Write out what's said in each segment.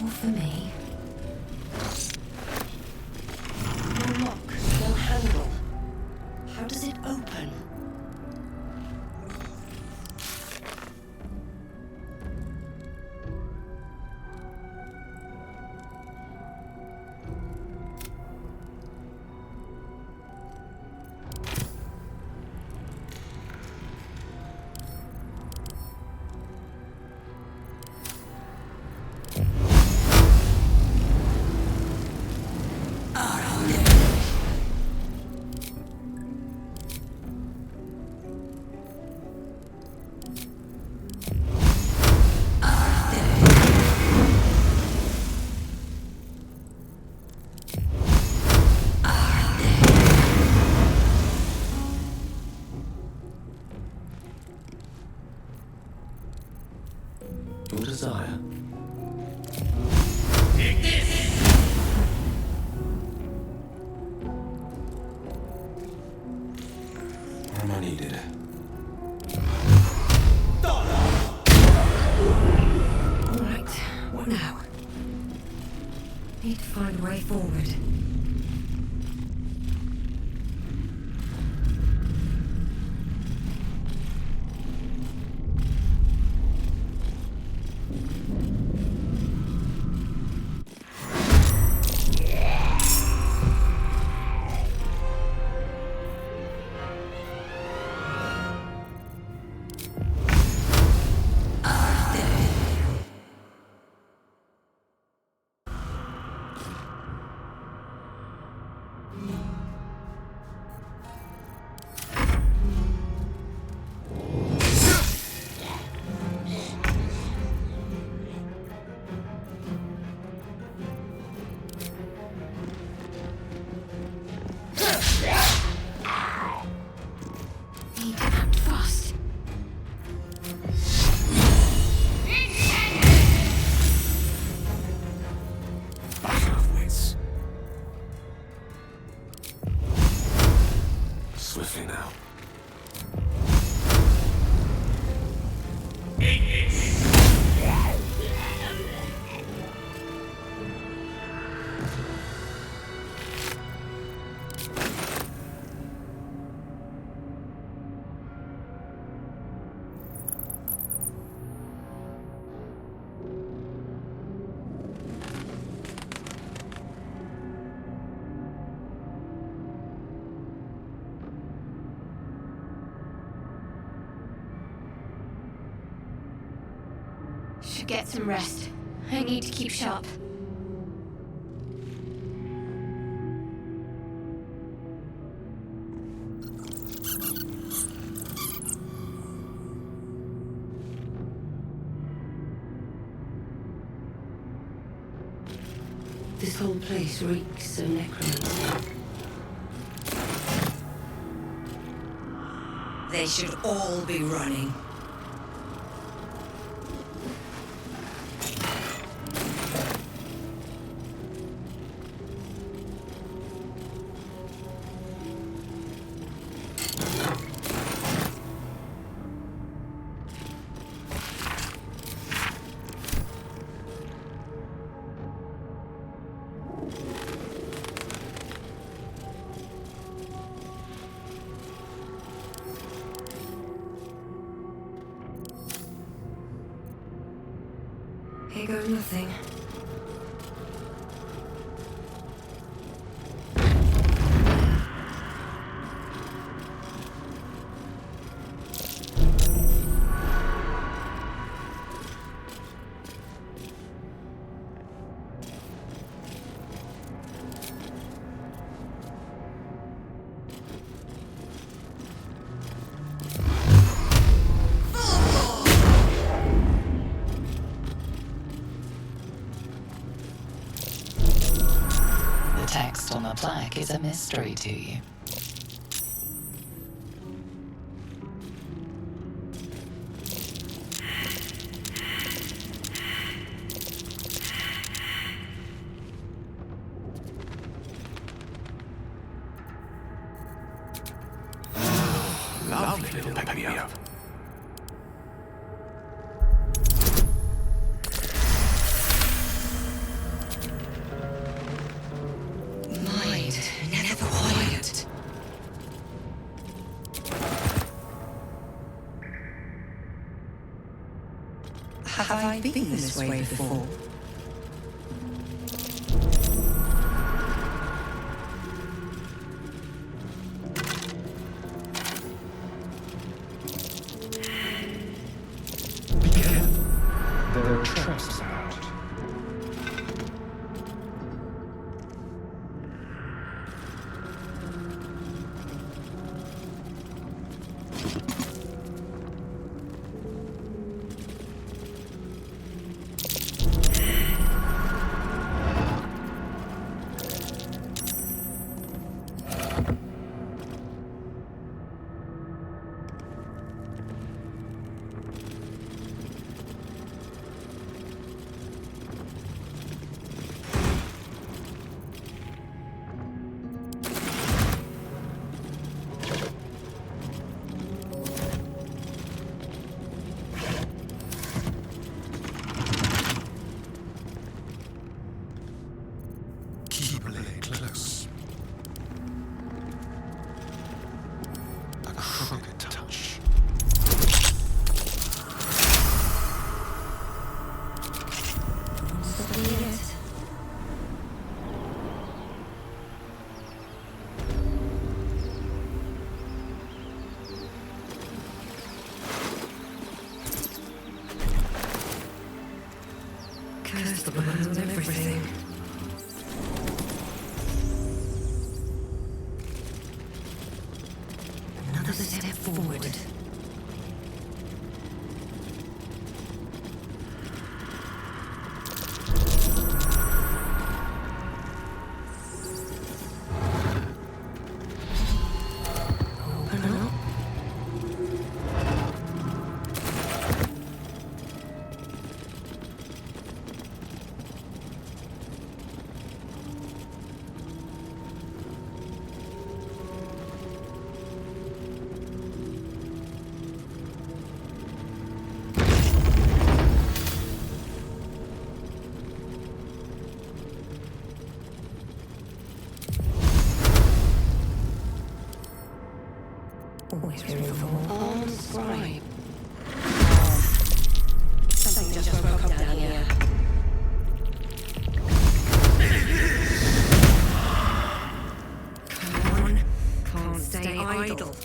All for me. No lock, no handle. How does it open? Your desire. Am I needed? Alright, what now? Need to find a way forward. Need to act fast. Battle of wits. Swiftly now. Should get some rest. I need to keep sharp. This whole place reeks of necromancy. They should all be running. Here goes nothing. The text on the plaque is a mystery to you. Lovely little peppy up. I been this way before? Be careful. There are traps about. Curse the world and everything. Another step forward. Open up. Always room for more. Scribe. Something just broke up down here. Come on. Can't stay idle.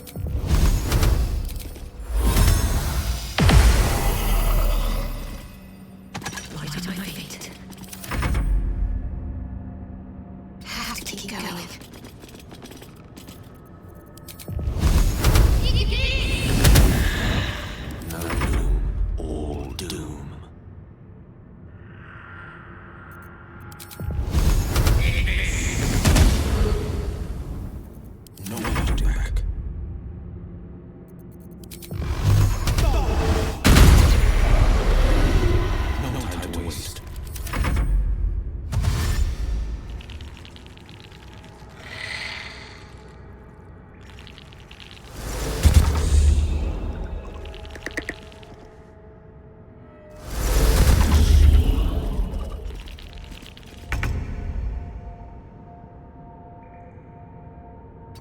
Light on my feet. Have to keep going. No doom, all doom. No holding back. No time to waste.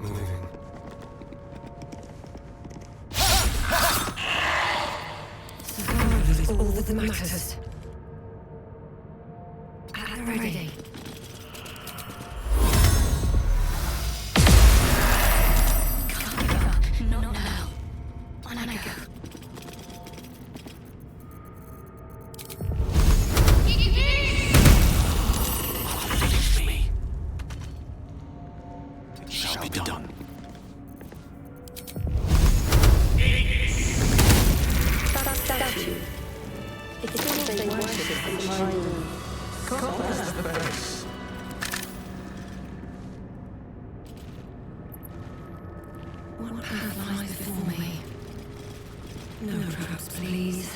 Moving. Survival is all that matters. At the ready. Can't give up. Not now. On I go. Leave me. It shall be done. That statue. It's all they worship is behind That's the base. What path lies before me? No traps, please.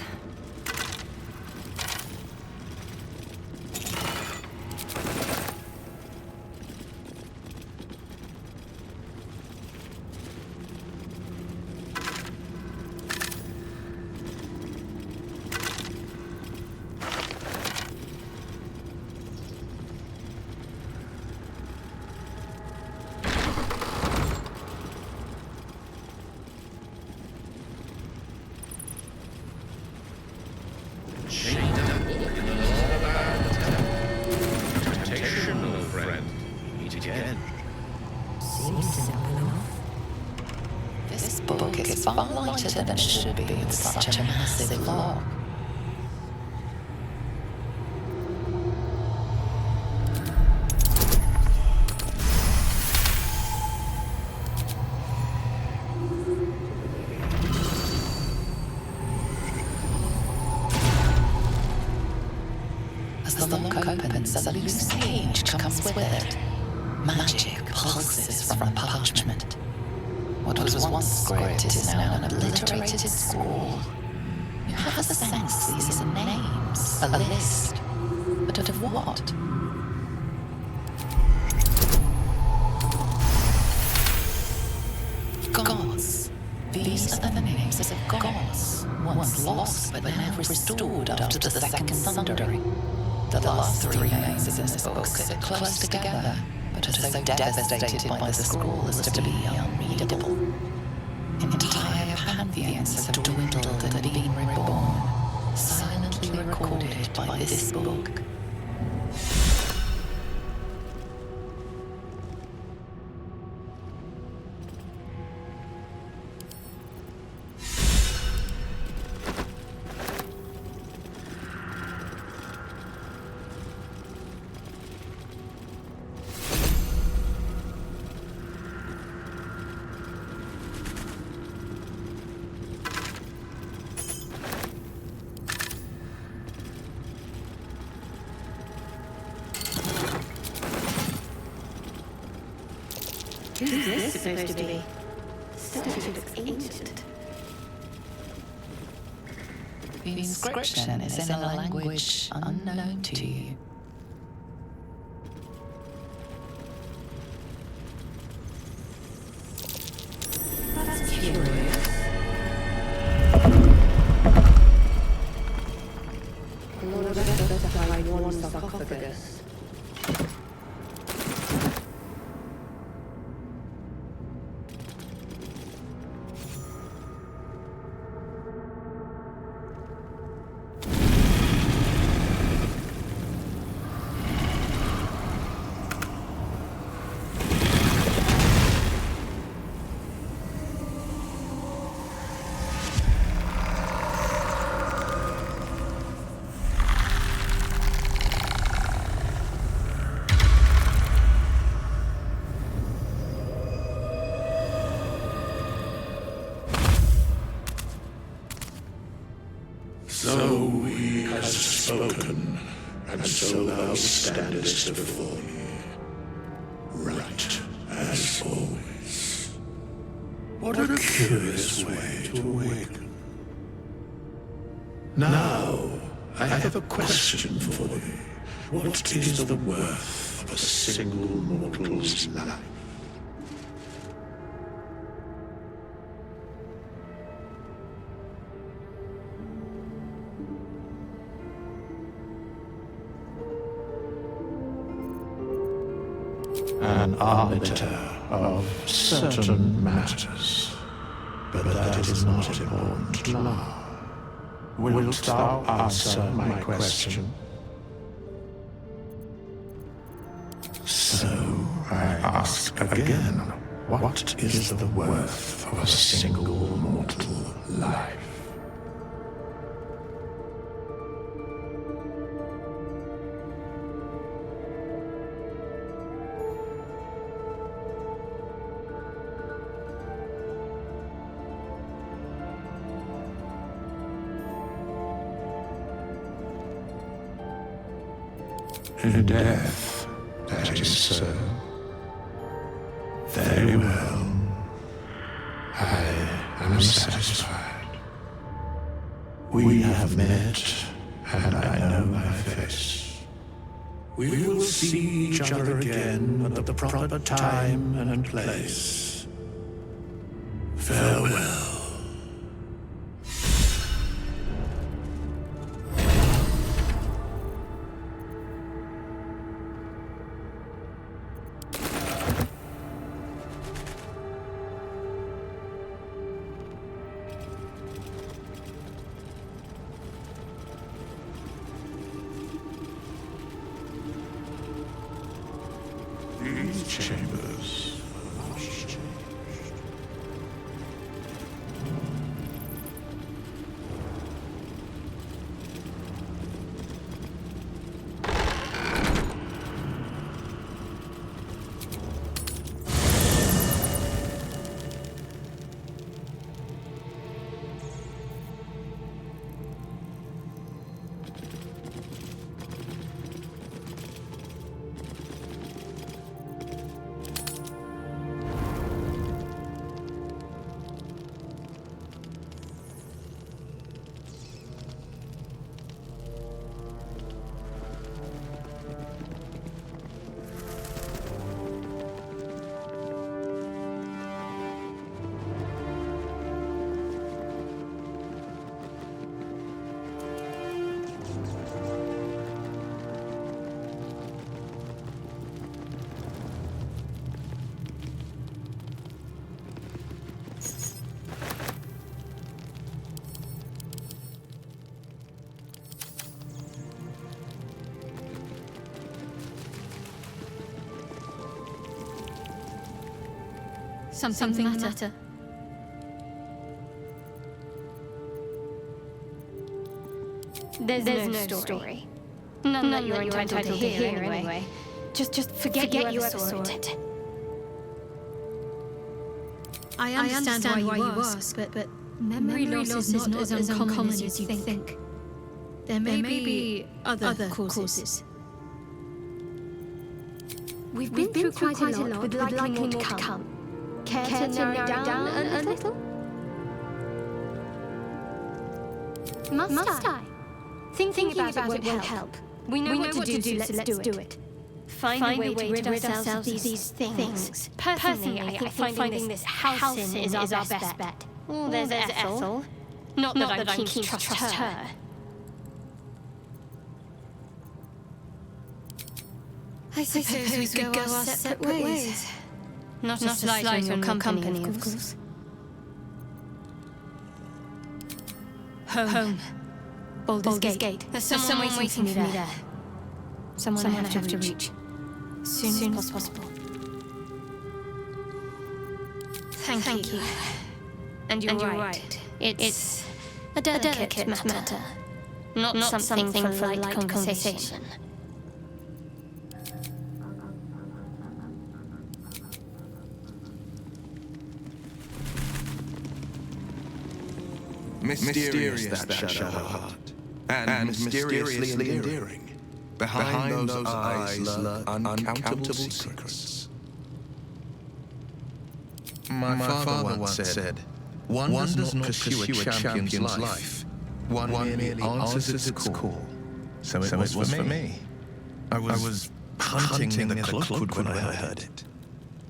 far lighter than it should be with such a massive lock. As the lock opens, a loose page comes with it. Magic pulses from the parchment. What was once script is now an obliterated scrawl. You have a sense these are names, a list, but of what? Gods. These are the names of gods, once lost but now restored after the second sundering. The last three names in this book sit close together, but are so devastated by the scroll as to be unreadable. Entire pantheons have dwindled and been reborn, silently recorded by this book. Who's this supposed to be? Statue looks ancient. The inscription is in a language unknown to you. That's curious. A lot of effort to hide one sarcophagus. So he has spoken, and so thou standest before me, right as always. What a curious way to awaken. Now, I have a question for thee. What is the worth of a single mortal's life? An arbiter of certain matters, but that is not important now. Wilt thou answer my question? So I ask again, what is the worth of a single mortal life? In death, that is so. Very well. I am satisfied. We have met, and I know my face. We will see each other again at the proper time and place. Farewell. These chambers are much changed. Something matter. There's no story. None that you're entitled to hear anyway. Just forget you ever saw it. I understand why you ask, but memory loss is not as uncommon as you think. There may be other causes. We've been through quite a lot with likely more to come. Care to narrow down a little? Must I? Thinking about it won't help. We know what to do, so let's do it. Find a way to rid ourselves of these things. Personally, I think finding this house in is our best bet. There's Ethel. Not that I'm keen to trust her. I suppose we could go our separate ways. Not a slight on your company, of course. Home. Baldur's Gate. There's someone waiting for me there. Someone I have to reach. Soon as possible. Thank you. And you're right. It's a delicate matter. Not something for light conversation. Mysterious that shadow heart, and mysteriously endearing. Behind those eyes lurk uncountable secrets. My father once said, one does not pursue a champion's life. One merely answers its call. So it was for me. I was hunting in the cloakwood when I heard it.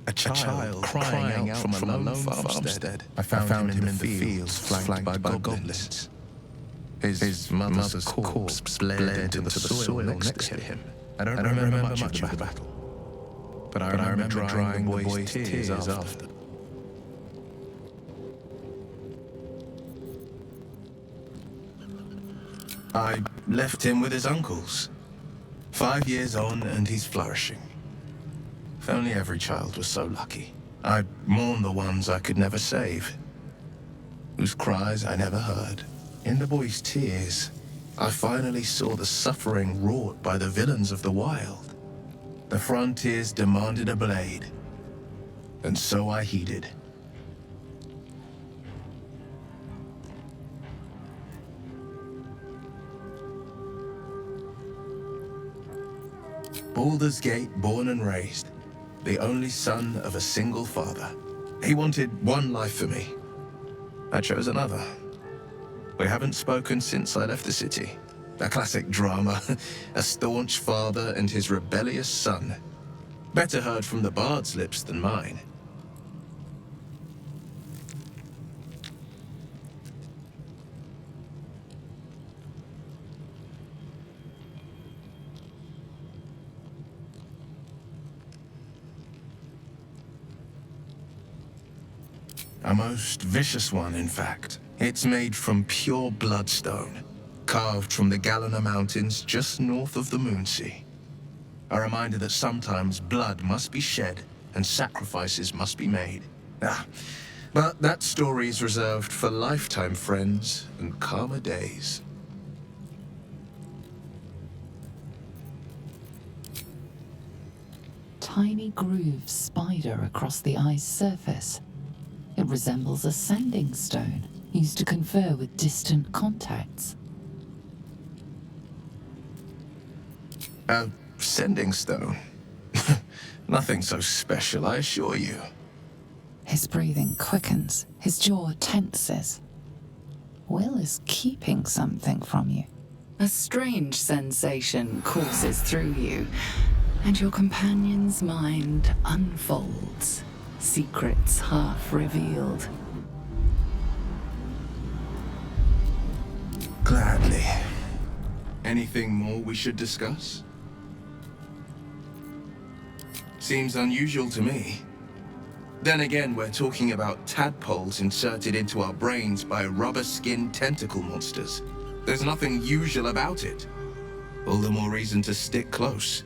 A child crying out from a lone farmstead. I found him in the fields flanked by goblins. His mother's corpse bled into the soil next to him. I don't remember much of the battle, but I remember drying the boy's tears after. I left him with his uncles. 5 years on, and he's flourishing. If only every child was so lucky. I mourn the ones I could never save, whose cries I never heard. In the boy's tears, I finally saw the suffering wrought by the villains of the wild. The frontiers demanded a blade, and so I heeded. Baldur's Gate, born and raised, the only son of a single father. He wanted one life for me. I chose another. We haven't spoken since I left the city. A classic drama, a staunch father and his rebellious son. Better heard from the bard's lips than mine. A most vicious one, in fact. It's made from pure bloodstone, carved from the Galena Mountains just north of the Moonsea. A reminder that sometimes blood must be shed and sacrifices must be made. But that story is reserved for lifetime friends and calmer days. Tiny grooves spider across the eye's surface. It resembles a sanding stone used to confer with distant contacts. A sending stone? Nothing so special, I assure you. His breathing quickens, his jaw tenses. Will is keeping something from you. A strange sensation courses through you, and your companion's mind unfolds, secrets half revealed. Gladly. Anything more we should discuss? Seems unusual to me. Then again, we're talking about tadpoles inserted into our brains by rubber-skinned tentacle monsters. There's nothing usual about it. All the more reason to stick close.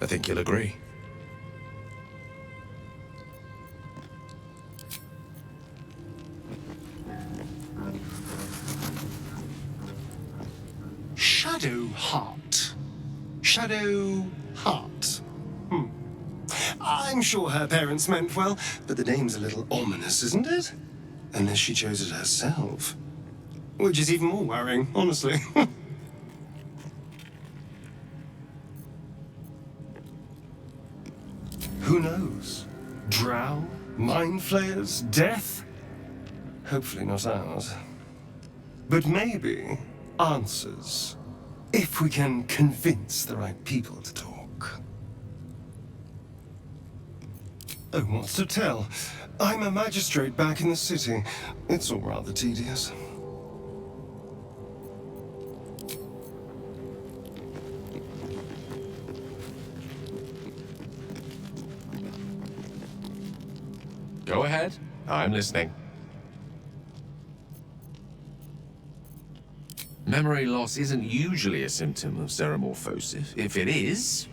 I think you'll agree. Shadow Heart. I'm sure her parents meant well, but the name's a little ominous, isn't it? Unless she chose it herself. Which is even more worrying, honestly. Who knows? Drow? Mind flayers? Death? Hopefully not ours. But maybe answers. If we can convince the right people to talk. Oh, what's to tell? I'm a magistrate back in the city. It's all rather tedious. Go ahead. I'm listening. Memory loss isn't usually a symptom of xenomorphosis. If it is,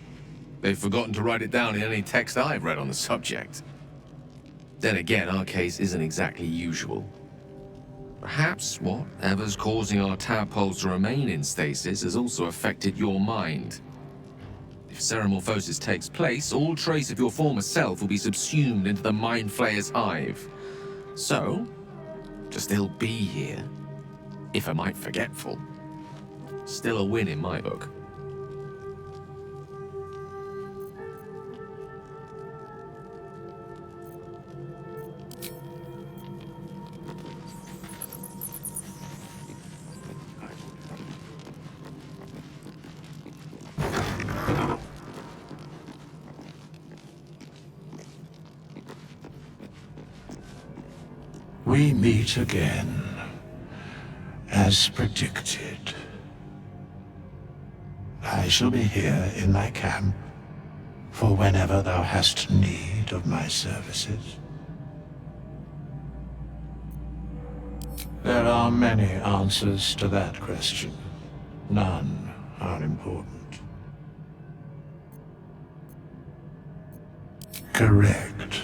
they've forgotten to write it down in any text I've read on the subject. Then again, our case isn't exactly usual. Perhaps whatever's causing our tadpoles to remain in stasis has also affected your mind. If xenomorphosis takes place, all trace of your former self will be subsumed into the Mind Flayer's hive. So, to still be here, if a mite forgetful, still a win in my book. We meet again, as predicted. I shall be here in my camp for whenever thou hast need of my services. There are many answers to that question. None are important. Correct.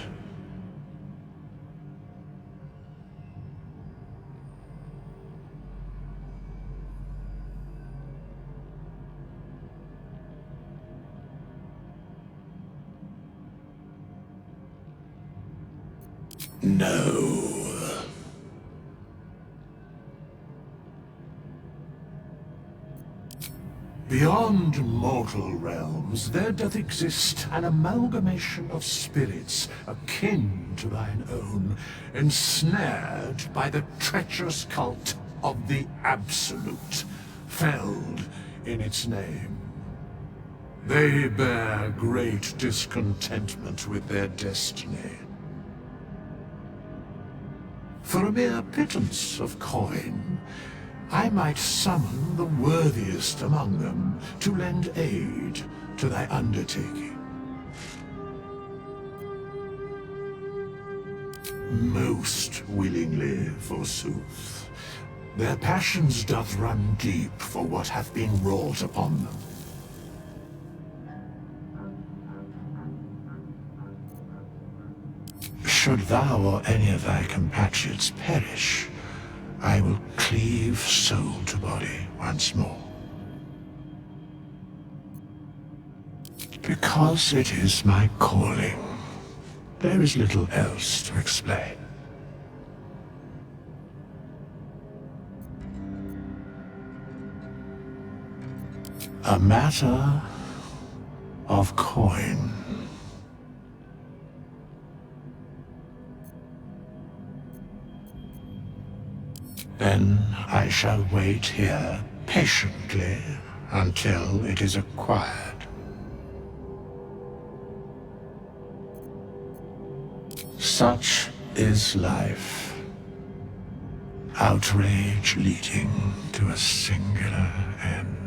No. Beyond mortal realms, there doth exist an amalgamation of spirits akin to thine own, ensnared by the treacherous cult of the Absolute, felled in its name. They bear great discontentment with their destiny. For a mere pittance of coin, I might summon the worthiest among them to lend aid to thy undertaking. Most willingly, forsooth. Their passions doth run deep for what hath been wrought upon them. Should thou or any of thy compatriots perish, I will cleave soul to body once more. Because it is my calling, there is little else to explain. A matter of coin. Then I shall wait here patiently until it is acquired. Such is life. Outrage leading to a singular end.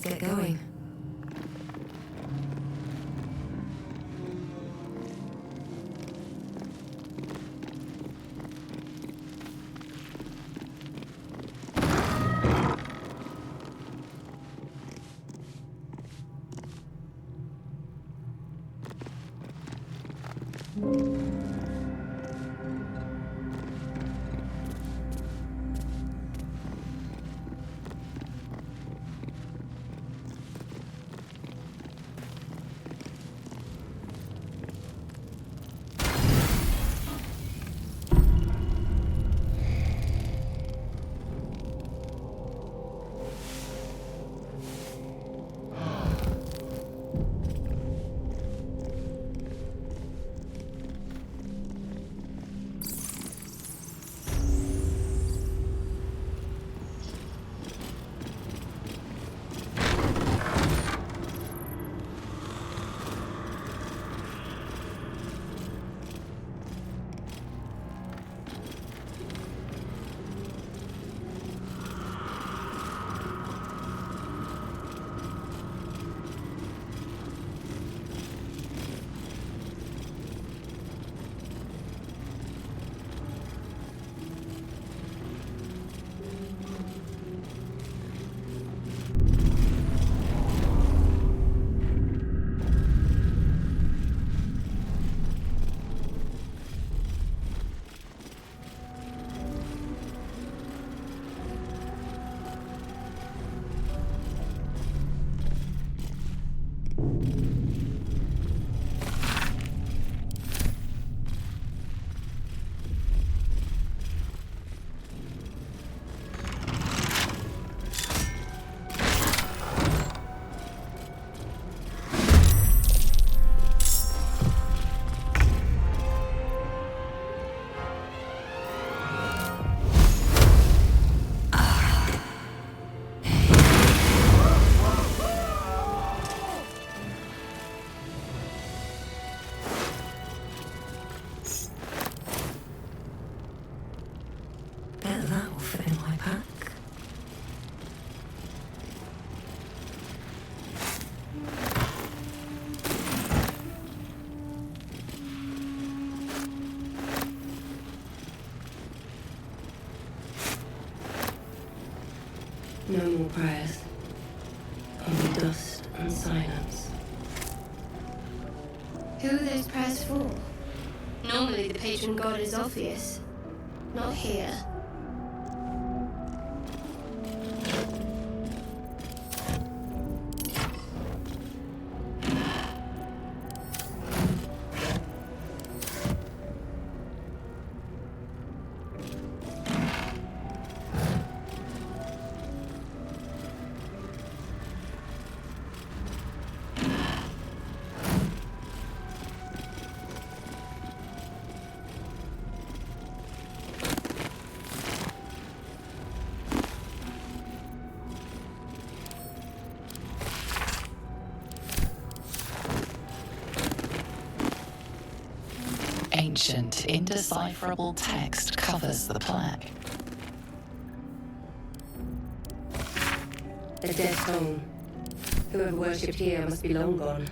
Let's get going. No more prayers. Only dust and silence. Who are those prayers for? Normally the patron god is obvious. Not here. Ancient, indecipherable text covers the plaque. A dead home. Whoever worshipped here must be long gone.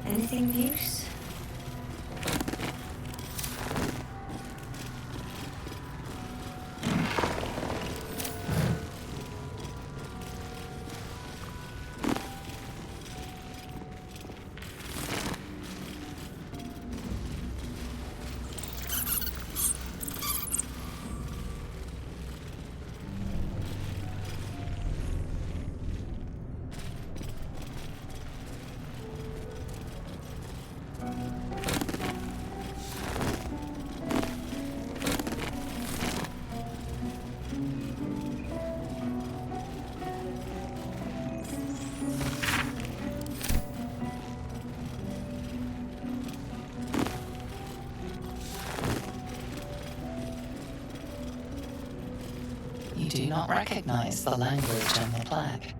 Anything of use? do not recognize the language on the plaque.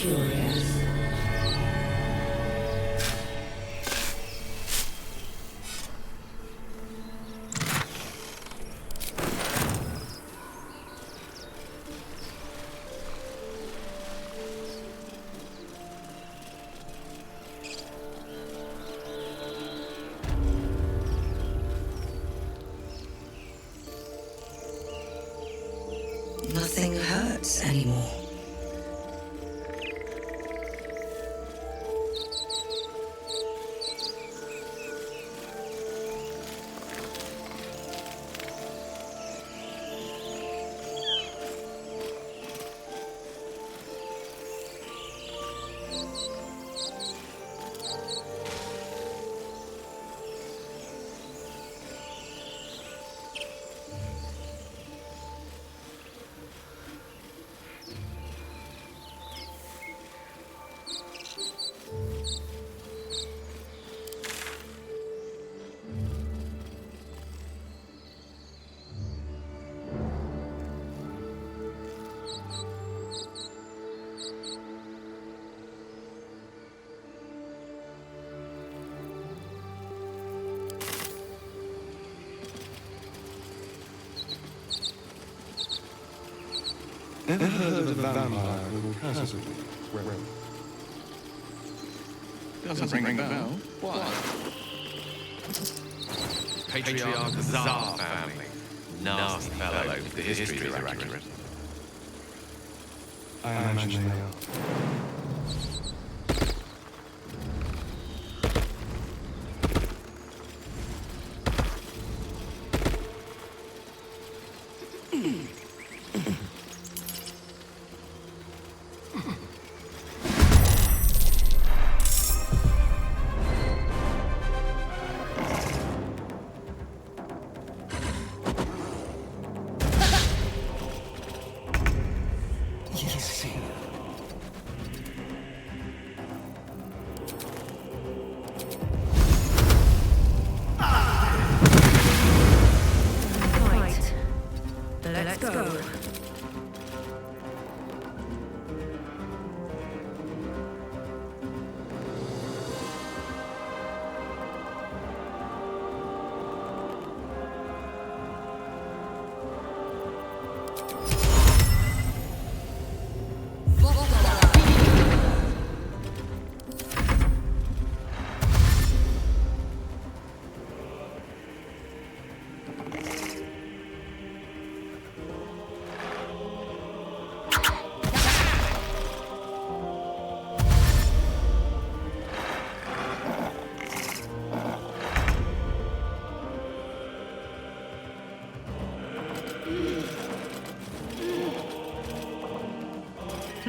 Curious. Nothing hurts anymore. Ever heard of the vampire who curses me? Doesn't ring a bell. What? Patriarch of the Tsar family. Nasty fellow if the histories are accurate. I imagine they are.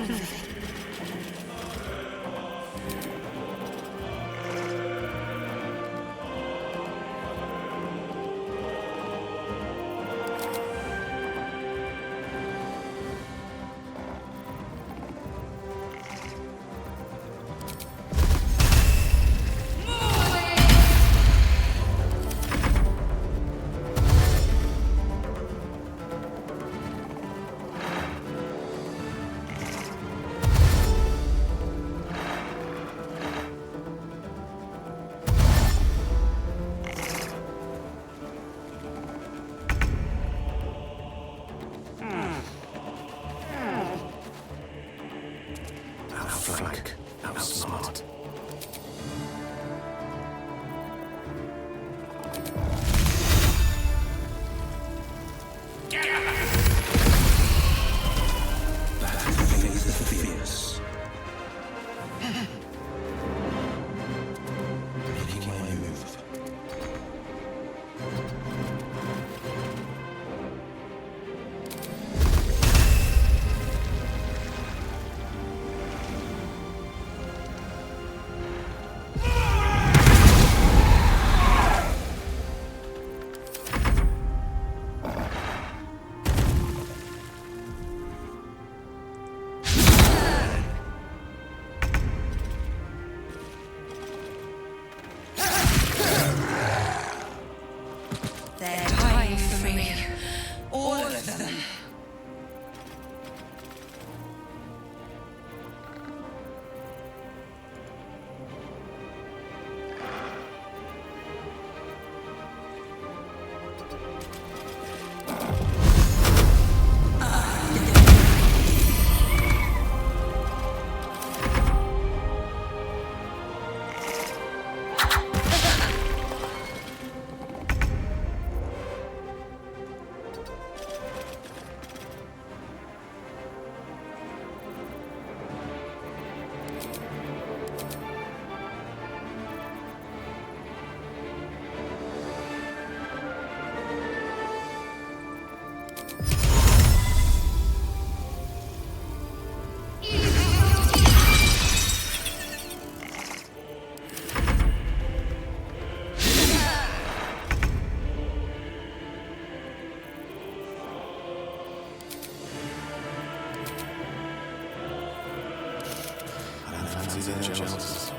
nothing. Outflank, outsmart. That face the fierce. Making my move. They're dying for me. All of them. Jealous.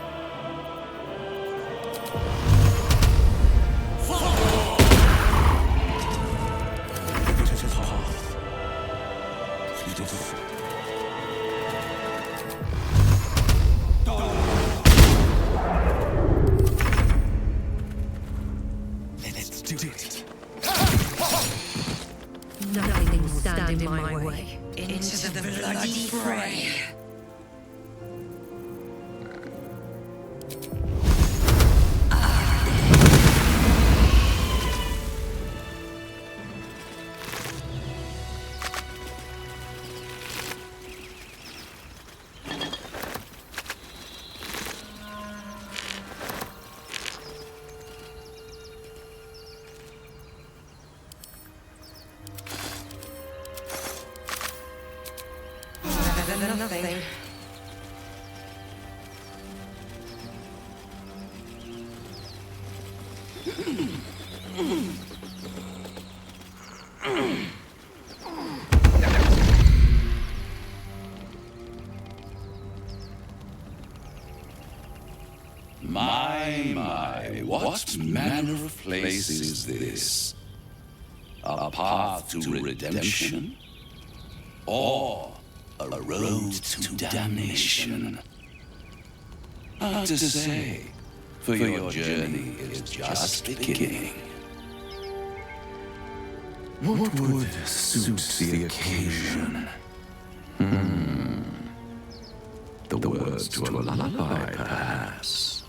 Let's do it. Nothing will stand in my way. Into the bloody fray. Nothing. My, what manner of place is this? A path to redemption? Or a road to damnation? Hard to say, for your journey is just beginning. What would suit the occasion? The words to a lullaby, perhaps.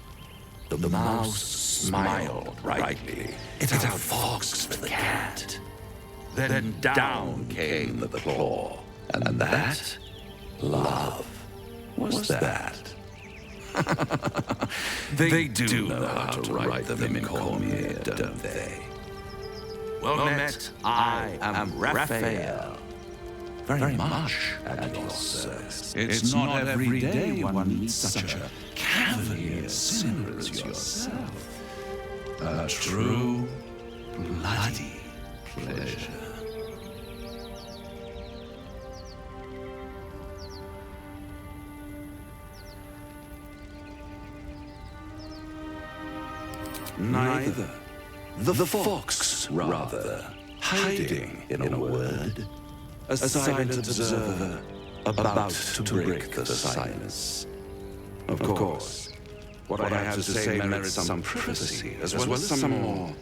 The mouse smiled brightly. It outfoxed the cat. Then down came the claw. And that, love, was that. They do know how to write them in Cormier, don't they? Well met, I am Raphael. very much at your service. It's not every day one meets such a cavalier sinner as yourself. A true, bloody pleasure. Neither. The fox, rather, hiding, in a word, a silent observer, about to break the silence. Of course, what I have to say merits some privacy, as well as some more,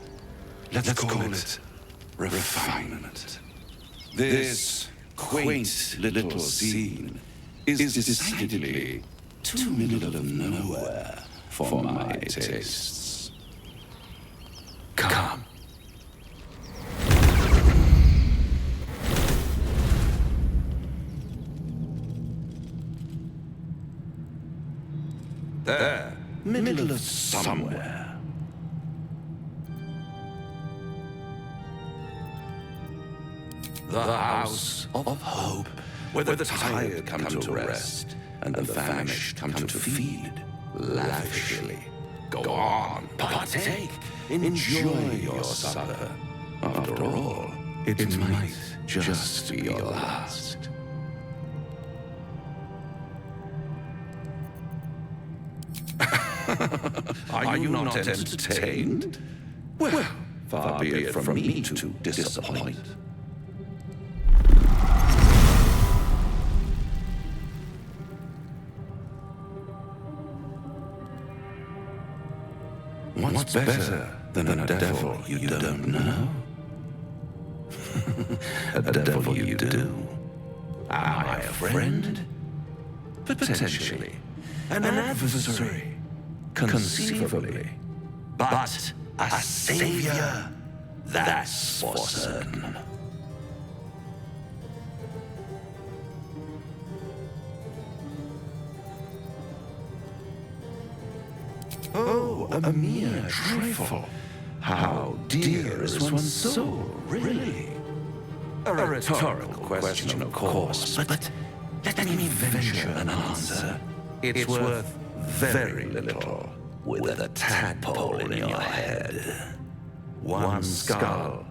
let's call it, refinement. This quaint little scene is decidedly too middle of nowhere for my tastes. Come. There, middle of somewhere. The house of hope, where the tired come to rest, and the famished come to feed lavishly. Go on, partake, enjoy your supper. After all, it might just be your last. Are you not entertained? Well, far be it from me to disappoint. What's better than a devil you don't know? A devil you do. Am I a friend? Potentially. An adversary? Conceivably. But a savior? That's for certain. Oh, a mere trifle. How dear is one's soul, really? A rhetorical question, of course, but let me venture an answer. It's worth very little with a tadpole in your head. One skull,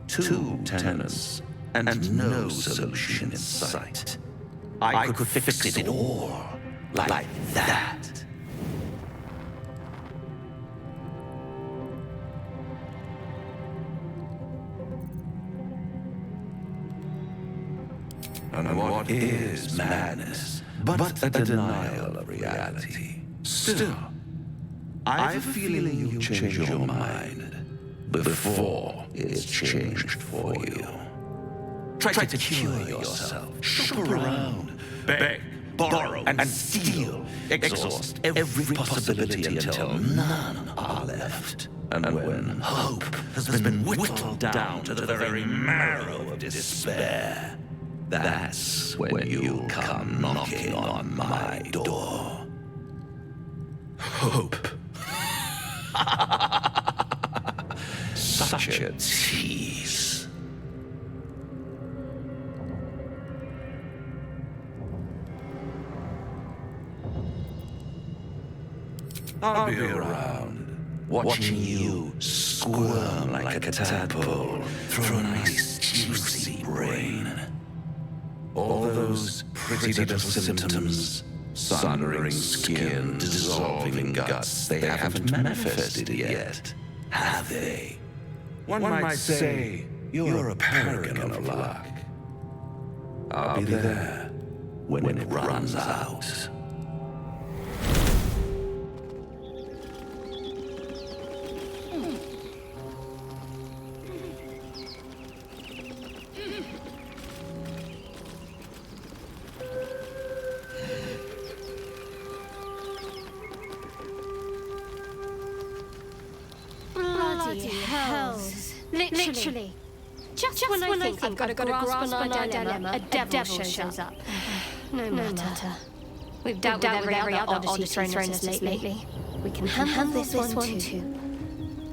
two tenants, and no solution in sight. I could fix it all like that. And what is madness but a denial of reality? Still, I've a feeling you'll change your mind before it's changed for you. Try to cure yourself, shop around, beg, borrow, and steal, exhaust every possibility until none are left. And when hope has been whittled down to the very marrow of despair, that's when you'll come knocking on my door. Hope. Such a tease. I'll be around, watching you squirm like a tadpole through a nice juicy brain. All those pretty little symptoms, sundering skin, dissolving guts, they haven't manifested yet, have they? One might say you're a paragon of luck. I'll be there when it runs out. Literally. Just when I think I've got a grasp on our dilemma, a devil shows up. No matter. We've dealt with every other oddity thrown at us lately. We can handle this one too.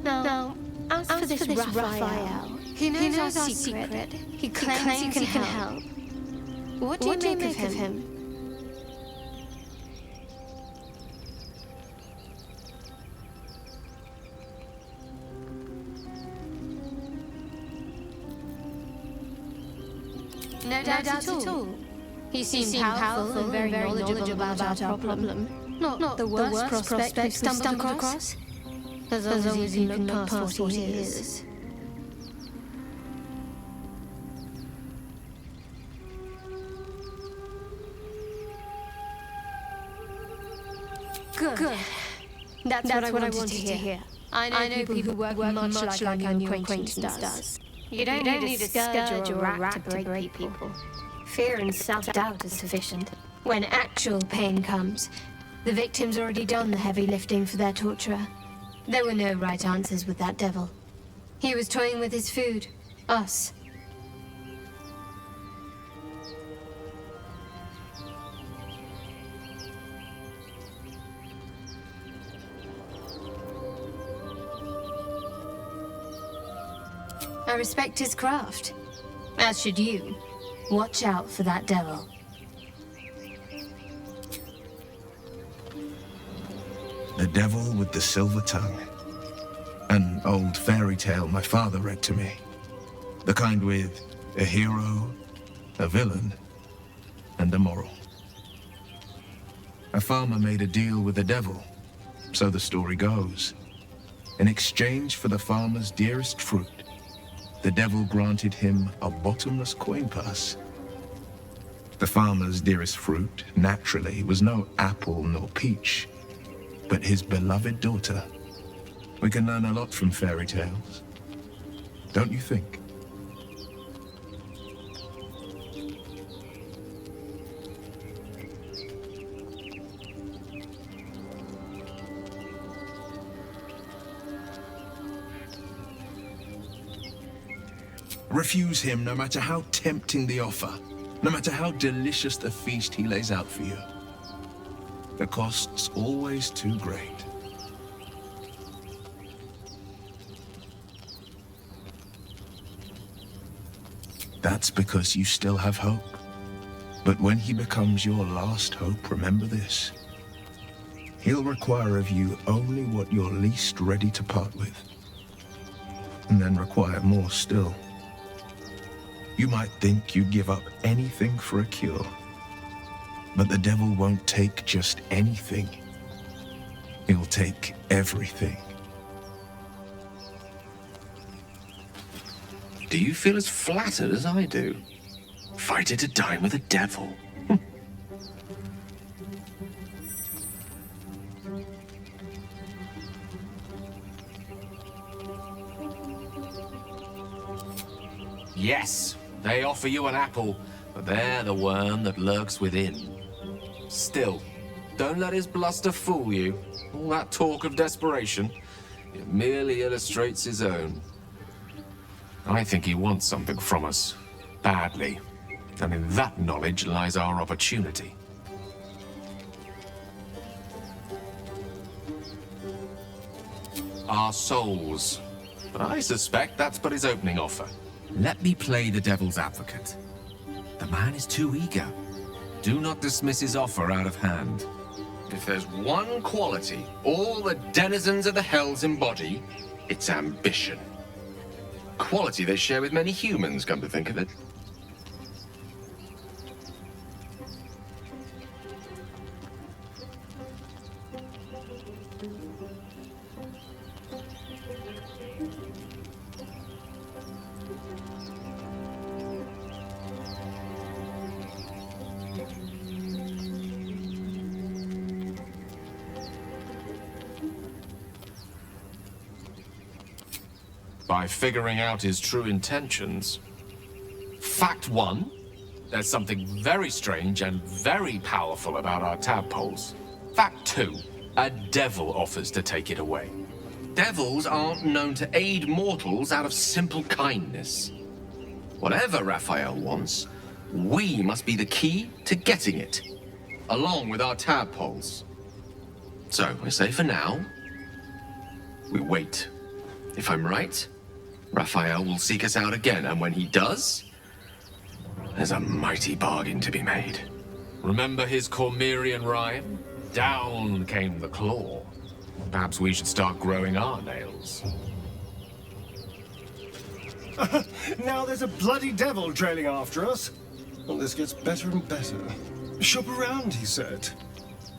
Now, as for this Raphael, he knows our secret. He claims he can help. What do you make of him? No doubt at all. He seemed powerful and very knowledgeable about our problem. Not the worst prospect we've stumbled across. As long as you can look past what he is. Good. That's what I wanted to hear. I know people who work much like our new acquaintance does. You don't need a scourge or a rat to break people. Fear and self-doubt is sufficient. When actual pain comes, the victim's already done the heavy lifting for their torturer. There were no right answers with that devil. He was toying with his food. Us. I respect his craft. As should you. Watch out for that devil. The Devil with the Silver Tongue. An old fairy tale my father read to me. The kind with a hero, a villain, and a moral. A farmer made a deal with the devil, so the story goes. In exchange for the farmer's dearest fruit, the devil granted him a bottomless coin purse. The farmer's dearest fruit, naturally, was no apple nor peach, but his beloved daughter. We can learn a lot from fairy tales, don't you think? Refuse him no matter how tempting the offer, no matter how delicious the feast he lays out for you. The cost's always too great. That's because you still have hope. But when he becomes your last hope, remember this. He'll require of you only what you're least ready to part with, and then require more still. You might think you'd give up anything for a cure, but the devil won't take just anything. He'll take everything. Do you feel as flattered as I do? Fighting to dine with a devil. Yes, they offer you an apple, but they're the worm that lurks within. Still, don't let his bluster fool you. All that talk of desperation, it merely illustrates his own. I think he wants something from us, badly, and in that knowledge lies our opportunity. Our souls. I suspect that's but his opening offer. Let me play the devil's advocate. The man is too eager. Do not dismiss his offer out of hand. If there's one quality all the denizens of the hells embody, it's ambition. Quality they share with many humans, come to think of it. By figuring out his true intentions. Fact one, there's something very strange and very powerful about our tadpoles. Fact two, a devil offers to take it away. Devils aren't known to aid mortals out of simple kindness. Whatever Raphael wants, we must be the key to getting it, along with our tadpoles. So, I say for now, we wait. If I'm right, Raphael will seek us out again, and when he does, there's a mighty bargain to be made. Remember his Cormyrean rhyme? Down came the claw. Perhaps we should start growing our nails. Now there's a bloody devil trailing after us. Well, this gets better and better. Shop around, he said.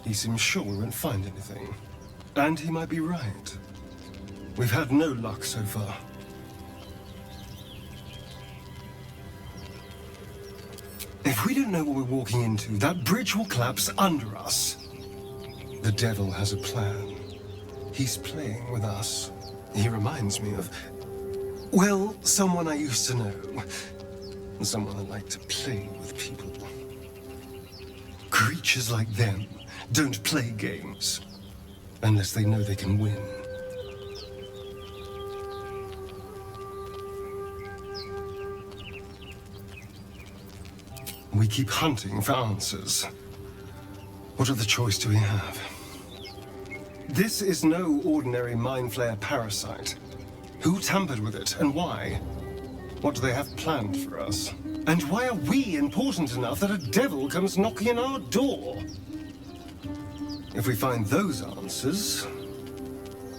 He seems sure we won't find anything. And he might be right. We've had no luck so far. If we don't know what we're walking into, that bridge will collapse under us. The devil has a plan. He's playing with us. He reminds me of, well, someone I used to know. Someone that liked to play with people. Creatures like them don't play games unless they know they can win. We keep hunting for answers. What other choice do we have? This is no ordinary mind flayer parasite. Who tampered with it, and why? What do they have planned for us? And why are we important enough that a devil comes knocking on our door? If we find those answers,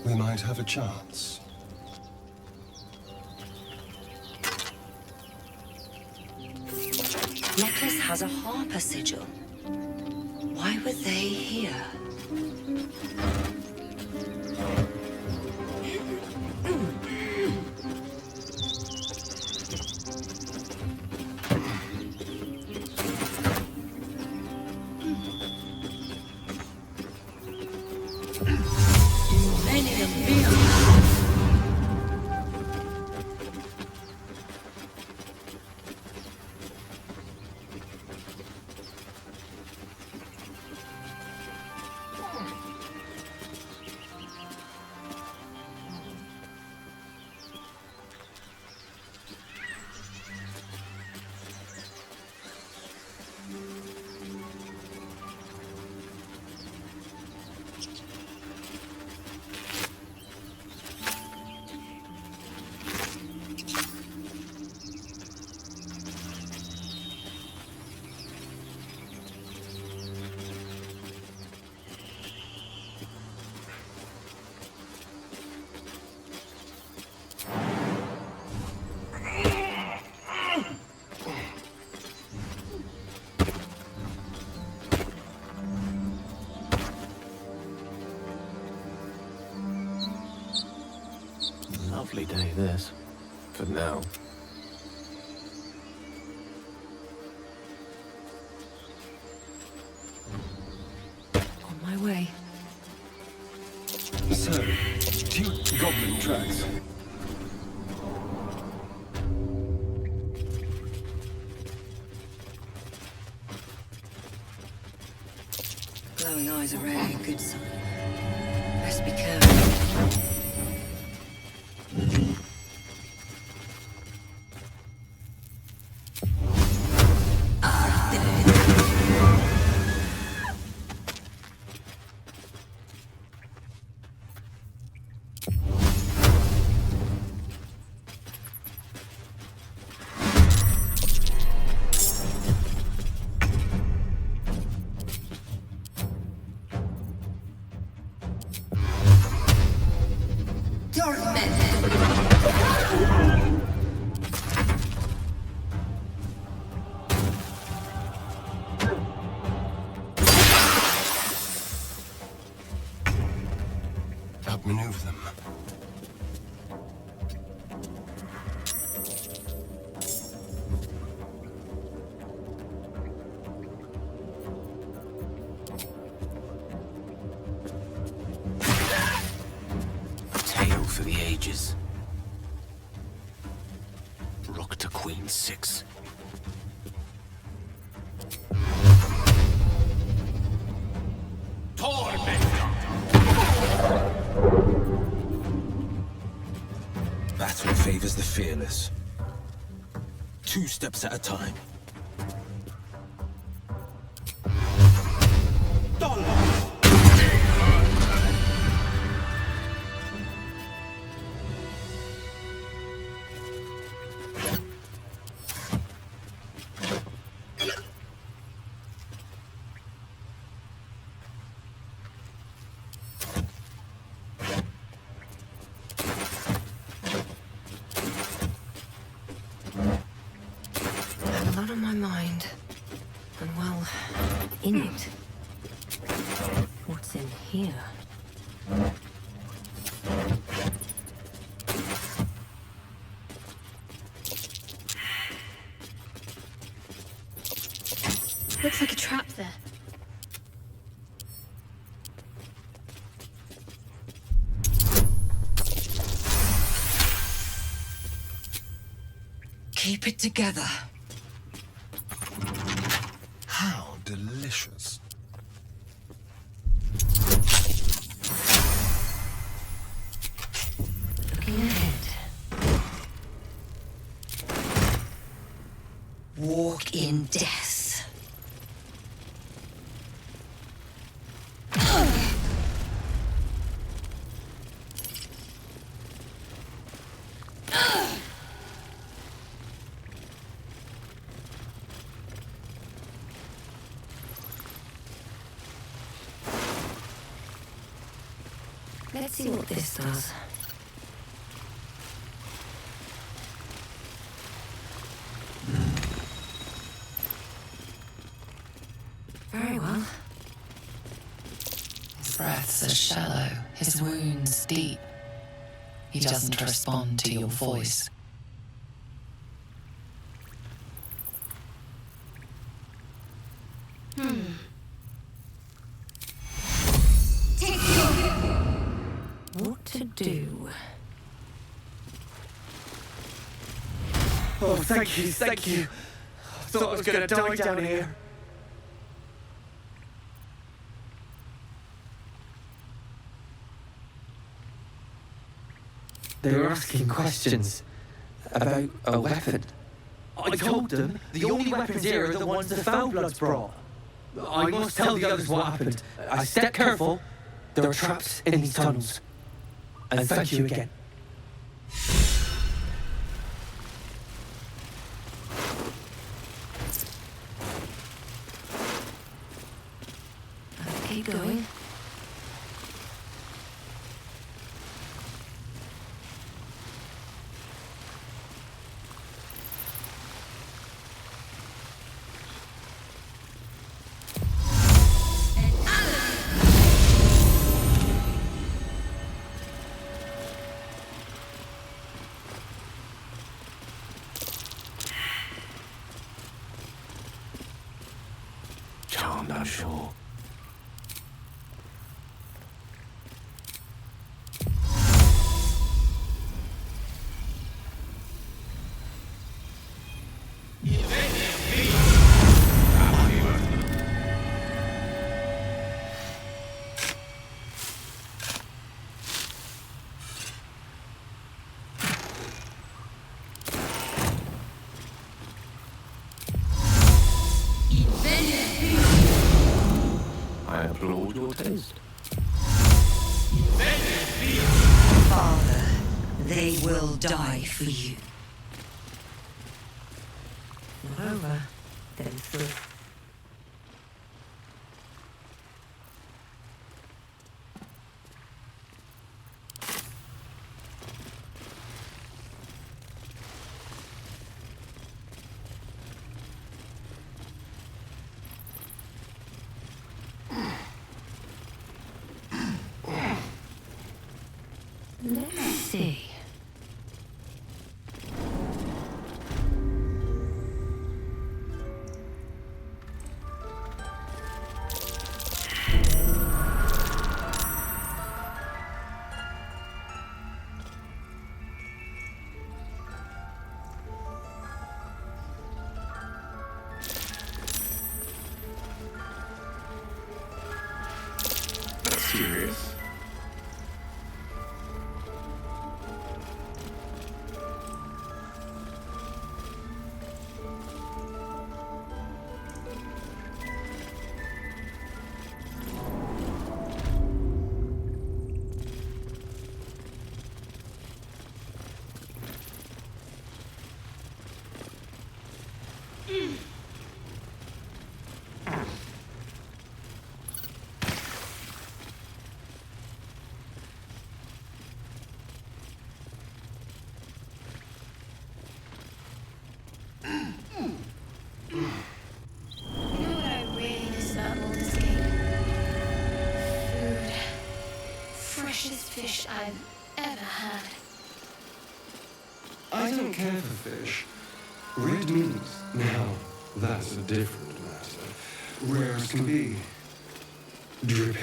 we might have a chance. Necklace has a Harper sigil. Why were they here? Lovely day, this. For now. On my way. So, 2 goblin tracks. Glowing eyes are rarely a good sign. Best be careful. Outmaneuver them. Tale for the ages. Rook to Queen 6. Battle favors the fearless. 2 steps at a time. on my mind. And well, in it. What's in here? Looks like a trap there. Keep it together. How delicious. Looking ahead. Walk in death. Let's see what this does. Very well. His breaths are shallow, his wounds deep. He doesn't respond to your voice. What to do? Oh, thank you, thank you. Thought I was gonna die down here. They were asking questions about a weapon. I told them the only weapons here are the ones the Foulbloods brought. I must tell the others what happened. I stepped careful. There are traps in these tunnels. And thank you again. Keep going. Charmed, I'm sure. I applaud your taste. Father, they will die for you. Not over, then through. Let's see. Serious? You know what I really miss about Baldur's Gate? Food. Freshest fish I've ever had. I don't care for fish. Red meat, now, that's a different matter. Rare as can be. Dripping.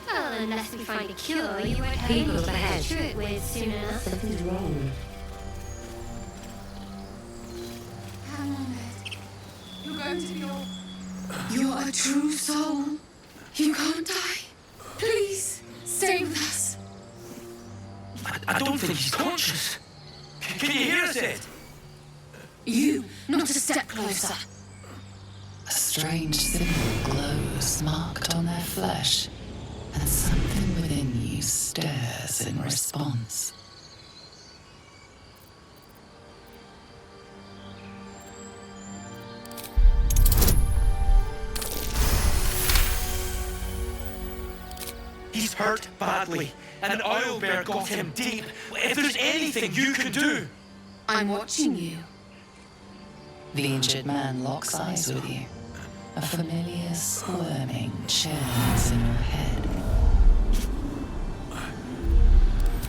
Well, unless we find a cure, you won't have People anything ahead. to chew it with soon enough. Something's wrong. Hang on, Ed. You're going to be all... You're a true soul. You can't die. Please, stay with us. I don't think he's conscious. Can you hear us, Ed? You, not a step closer. A strange symbol glows marked on their flesh, and something within you stirs in response. He's hurt badly, and an oil bear got him deep. If there's anything you can do... I'm watching you. The injured man locks eyes with you. A familiar squirming churns in your head.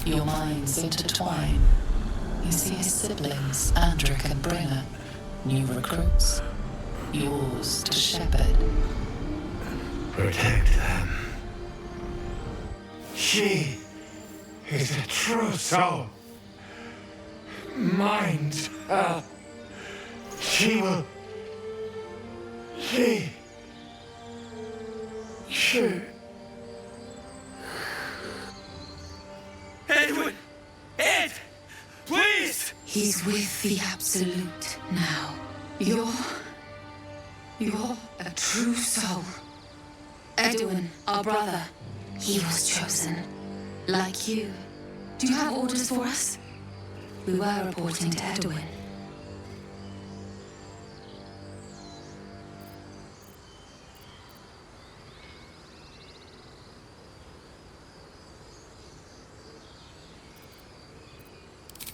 Your minds intertwine. You see his siblings, Andric and Bringer, new recruits, yours to shepherd. Protect them. She is a true soul. Mind her. She will... She... Edwin! Ed! Please! He's with the Absolute now. You're a true soul. Edwin, our brother, he was chosen. Like you. Do you have orders for us? We were reporting to Edwin.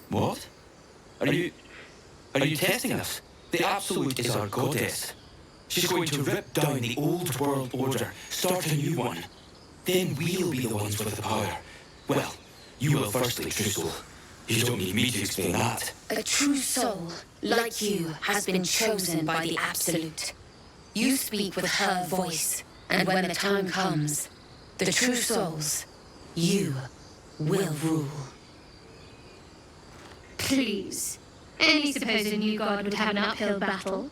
What? Are you testing us? The Absolute is our goddess. She's going to rip down the old world order, start a new one. Then we'll be the ones with the power. Well, you will firstly, true soul. You don't need me to explain that. A true soul, like you, has been chosen by the Absolute. You speak with her voice, and when the time comes, the true souls, you will rule. Please. Any supposed new god would have an uphill battle.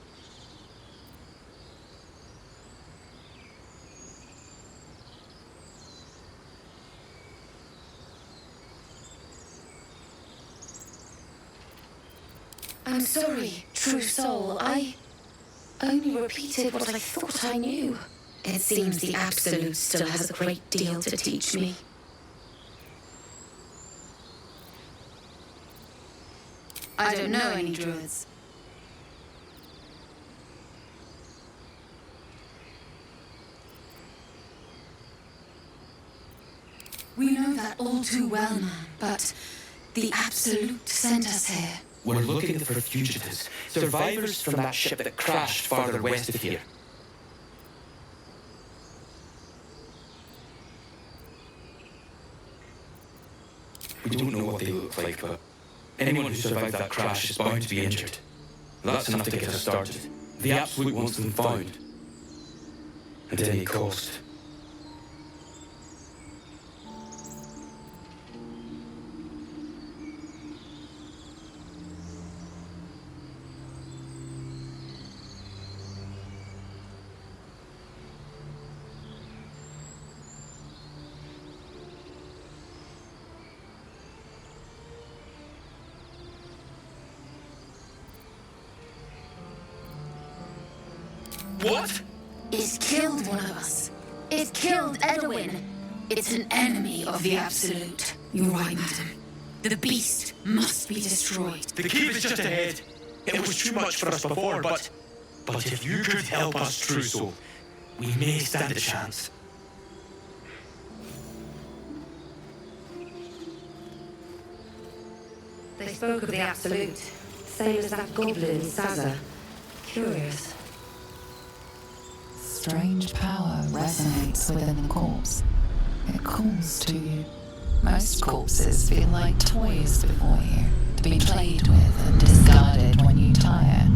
I'm sorry, true soul. I only repeated what I thought I knew. It seems the Absolute still has a great deal to teach me. I don't know any druids. We know that all too well, man, but the Absolute sent us here. We're looking for fugitives, survivors from that ship that crashed farther west of here. We don't know what they look like, but anyone who survived that crash is bound to be injured. That's enough to get us started. The Absolute wants them found. At any cost. What? It killed one of us. It killed Edwin. It's an enemy of the Absolute. You're right, madam. The beast must be destroyed. The keep is just ahead. It was too much for us before, but if you could help us, true soul, we may stand a chance. They spoke of the Absolute. Same as that goblin, Saza. Curious. Strange power resonates within the corpse. It calls to you. Most corpses feel like toys before you, to be played with and discarded when you tire.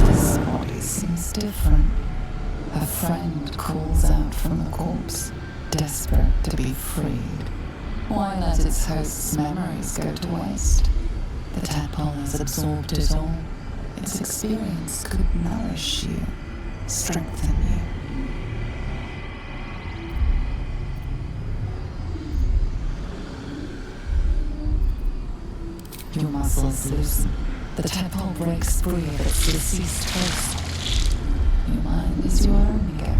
This body seems different. A friend calls out from the corpse, desperate to be freed. Why let its host's memories go to waste? The tadpole has absorbed it all. Its experience could nourish you, strengthen you. Your muscles loosen. The tadpole breaks free of its deceased host. Your mind is your own again.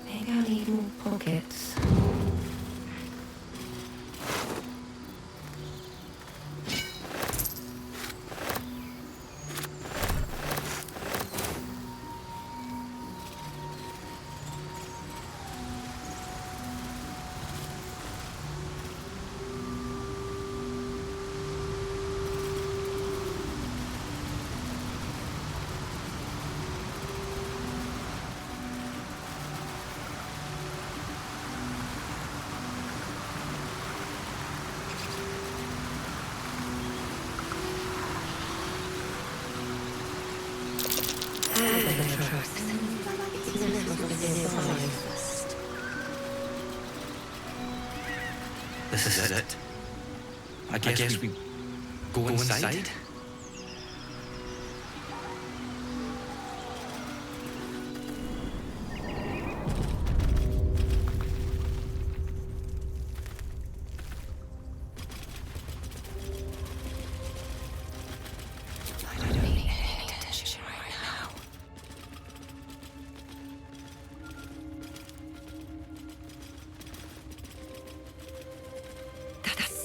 Maybe I'll need more pockets. This is it. I guess we go inside.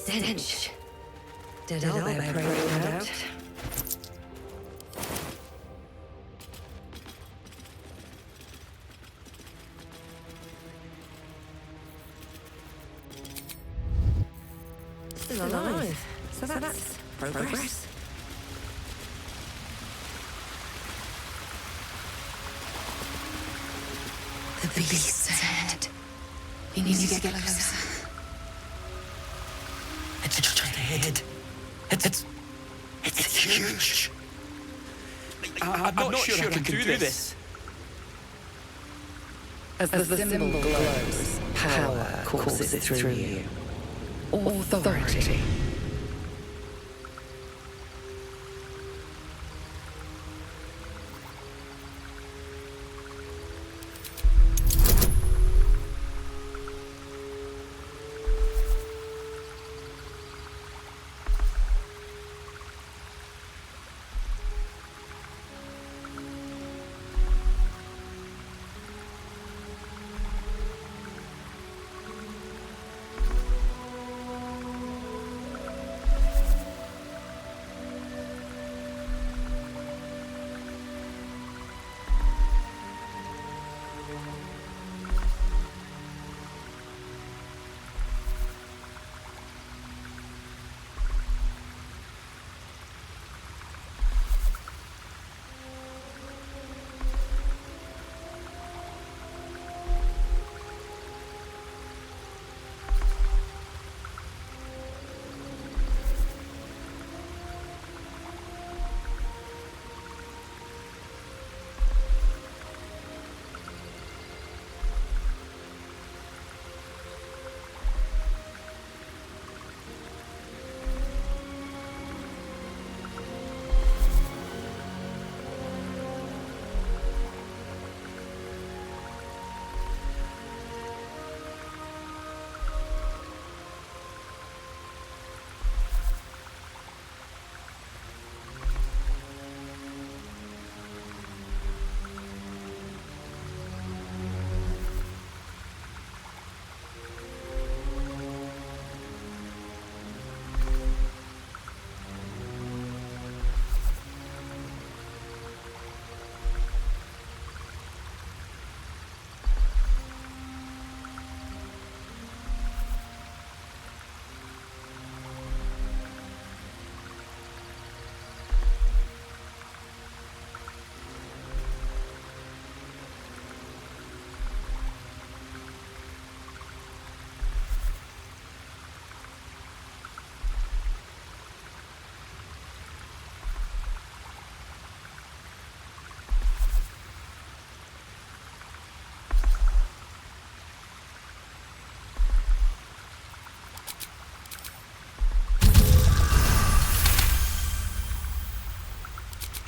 Stench. Did all their prey run out? Still alive. So that's progress. The beast's ahead. You need to get closer. It's just ahead. It's huge. I'm not sure I can do this. As the symbol glows, power courses through you. Authority.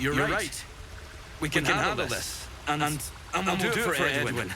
You're right. We can handle this. And we'll do it for Edwin.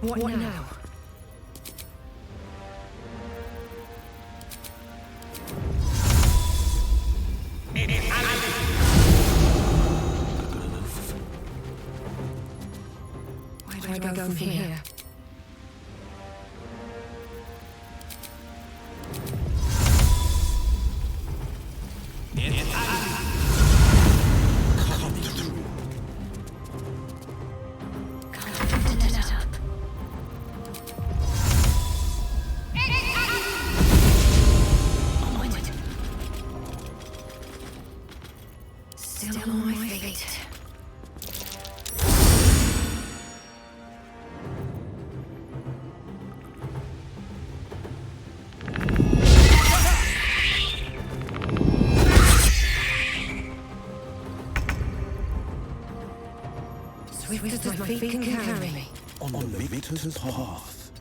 What now? Where do I go from here? Swift as my feet can carry me. On the victor's path.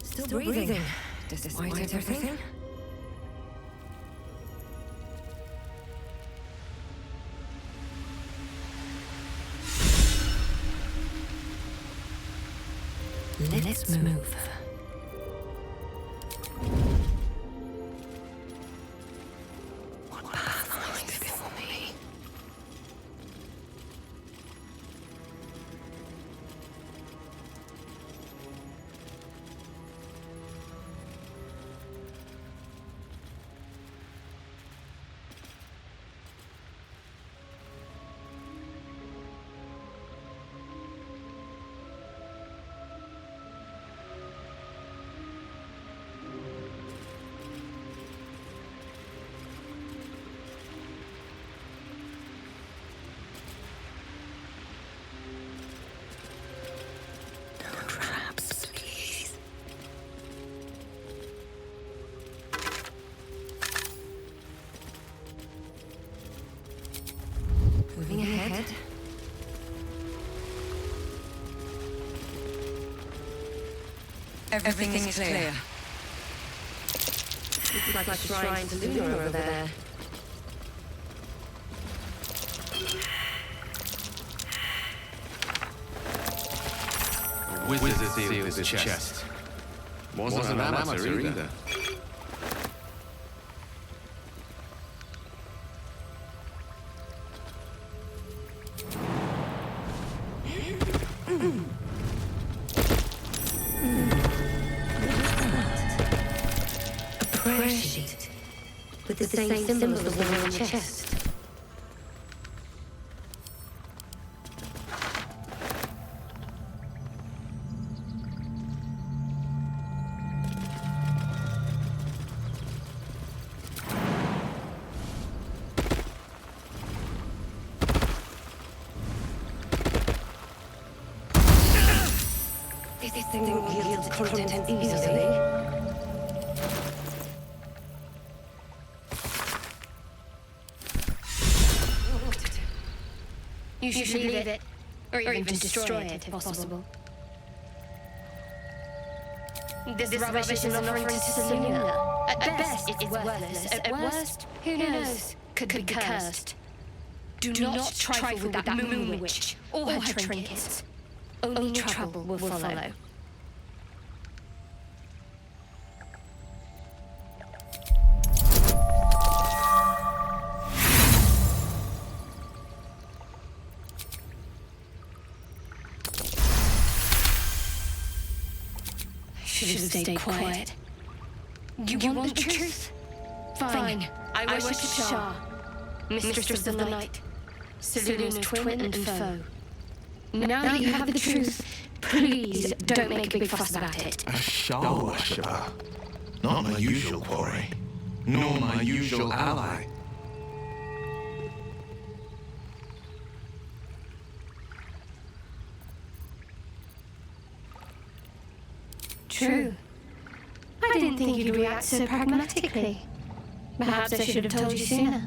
Still breathing, despite everything. Let's move. What path lies before me? Moving ahead. Everything is clear. Looks like a shrine to Luna over there. A wizard sealed this chest. Wasn't an amateur either. the same symbol as the one on your chest. This thing won't yield its contents easily. You should leave it, or even destroy it if possible. This rubbish is an offering to Selena. At best, it's worthless. At worst, who knows, could be cursed. Do not trifle with that moon witch or her trinkets. Only trouble will follow. Should have stayed quiet. You want the truth? Fine. I worship Shah, mistress of the night, Seluna's twin and foe. Now that you have the truth, please don't make a big fuss about it. A Shah worshipper. Not my usual quarry, nor my usual ally. True. I didn't think you'd react so pragmatically. Perhaps I should have told you sooner.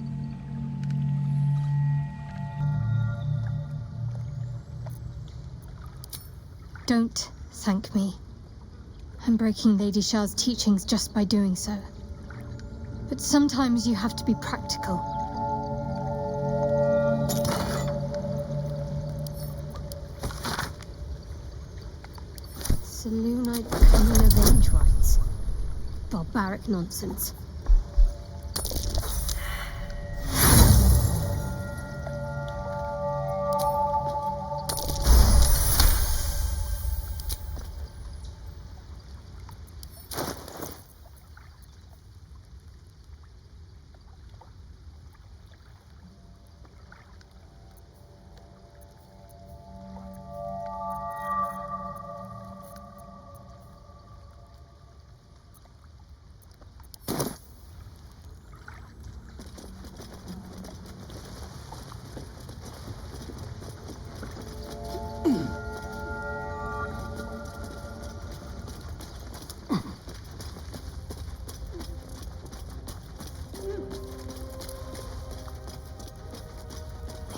Don't thank me. I'm breaking Lady Shah's teachings just by doing so. But sometimes you have to be practical. Selunite coming of age rites. Barbaric nonsense.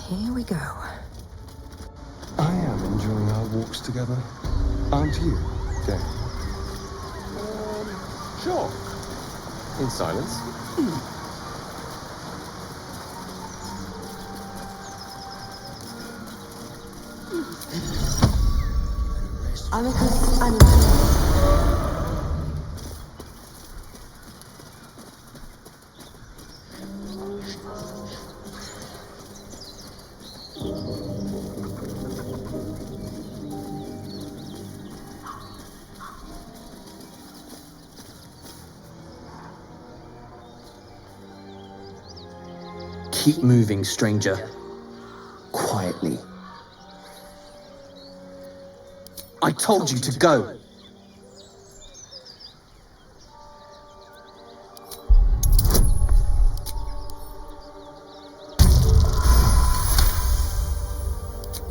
Here we go. I am enjoying our walks together. Aren't you, Dave? Sure. In silence. Amicus animus. Keep moving, stranger. Quietly. I told you to go!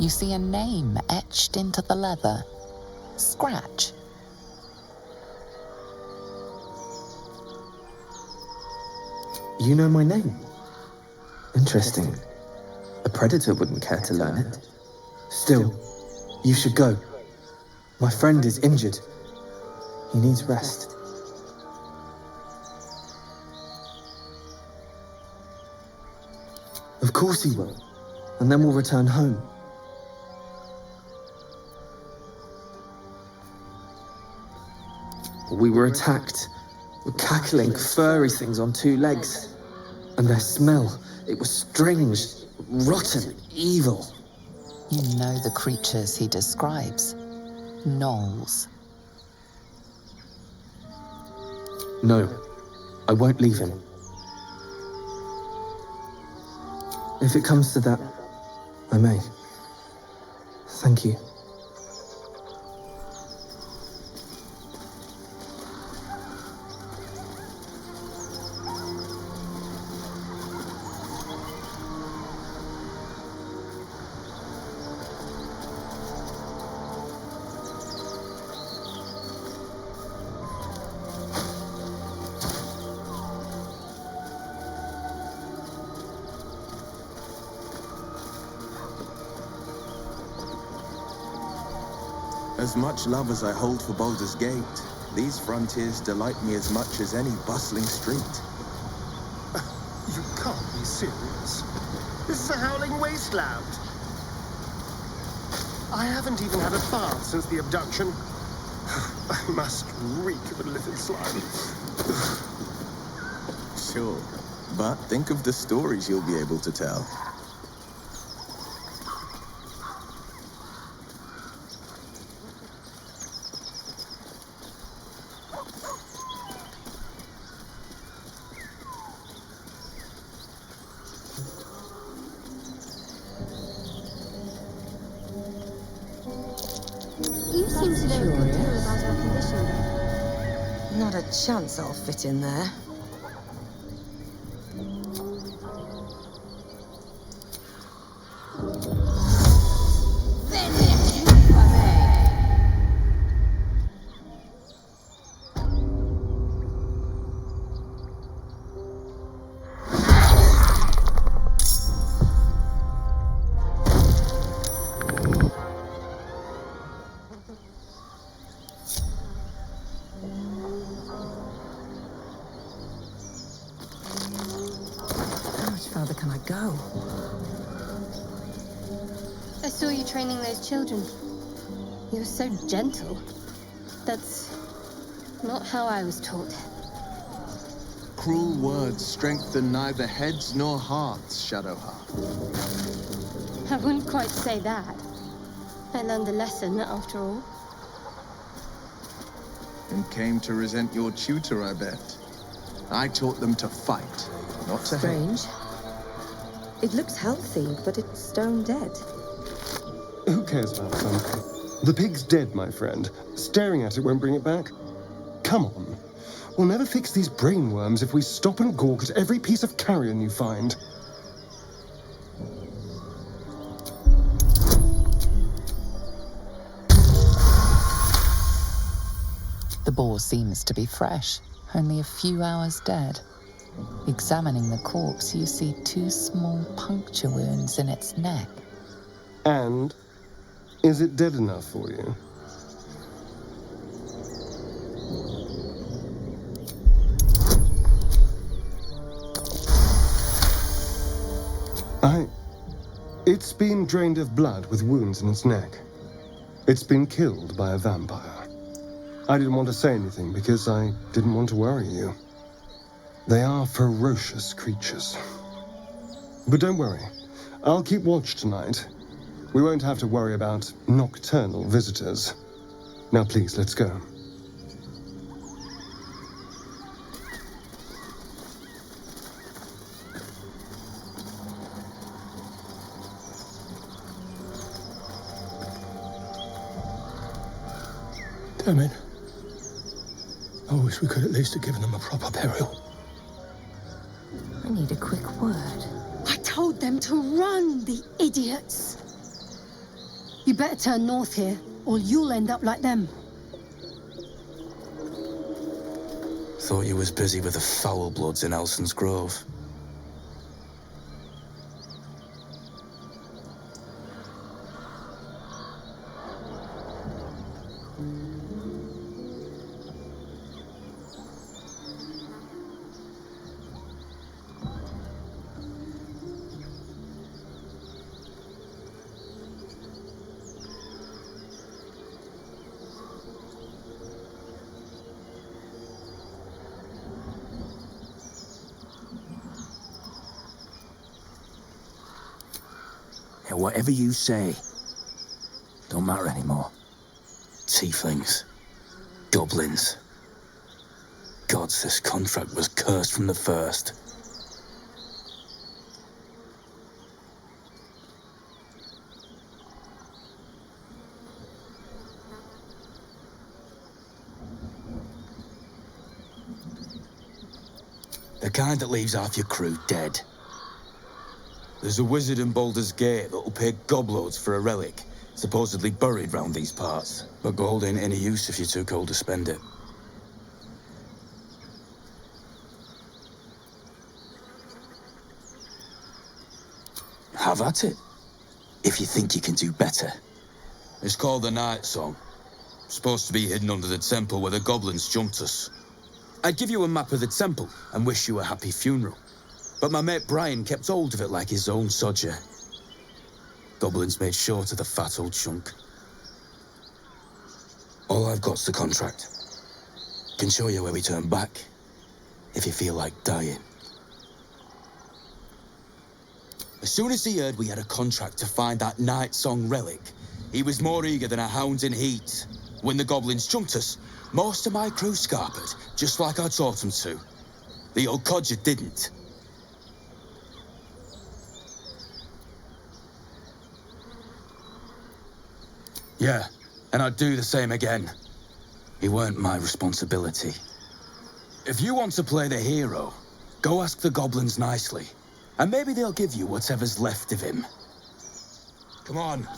You see a name etched into the leather. Scratch. You know my name? Interesting. A predator wouldn't care to learn it. Still, you should go. My friend is injured. He needs rest. Of course he will. And then we'll return home. We were attacked. Cackling, furry things on two legs. And their smell, it was strange, rotten, evil. You know the creatures he describes. Gnolls. No, I won't leave him. If it comes to that, I may. Thank you. As much love as I hold for Baldur's Gate, these frontiers delight me as much as any bustling street. You can't be serious. This is a howling wasteland. I haven't even had a bath since the abduction. I must reek of illicit slime. Sure, but think of the stories you'll be able to tell. You seem to know a good deal about our condition, though. Not a chance I'll fit in there. How much further can I go? I saw you training those children. You were so gentle. That's not how I was taught. Cruel words strengthen neither heads nor hearts, Shadowheart. I wouldn't quite say that. I learned a lesson, after all. And came to resent your tutor, I bet. I taught them to fight, not to hate. Strange. It looks healthy, but it's stone dead. Who cares about something? The pig's dead, my friend. Staring at it won't bring it back. Come on. We'll never fix these brainworms if we stop and gawk at every piece of carrion you find. The boar seems to be fresh, only a few hours dead. Examining the corpse, you see 2 small puncture wounds in its neck. And is it dead enough for you? It's been drained of blood with wounds in its neck. It's been killed by a vampire. I didn't want to say anything because I didn't want to worry you. They are ferocious creatures. But don't worry, I'll keep watch tonight. We won't have to worry about nocturnal visitors. Now please, let's go. Damn it. I wish we could at least have given them a proper burial. I need a quick word. I told them to run, the idiots! You better turn north here, or you'll end up like them. Thought you was busy with the foul bloods in Elson's Grove. Yeah, whatever you say, don't matter anymore. Tieflings, goblins. Gods, this contract was cursed from the first. kind that leaves half your crew dead. There's a wizard in Baldur's Gate that'll pay gobloads for a relic, supposedly buried round these parts. But gold ain't any use if you're too cold to spend it. Have at it, if you think you can do better. It's called the Night Song. Supposed to be hidden under the temple where the goblins jumped us. I'd give you a map of the temple and wish you a happy funeral. But my mate Brian kept hold of it like his own sodger. Goblins made short of the fat old chunk. All I've got's the contract. Can show you where we turn back, if you feel like dying. As soon as he heard we had a contract to find that Night Song relic, he was more eager than a hound in heat. When the goblins jumped us, most of my crew scarpered, just like I taught them to. The old codger didn't. Yeah, and I'd do the same again. He weren't my responsibility. If you want to play the hero, go ask the goblins nicely, and maybe they'll give you whatever's left of him. Come on.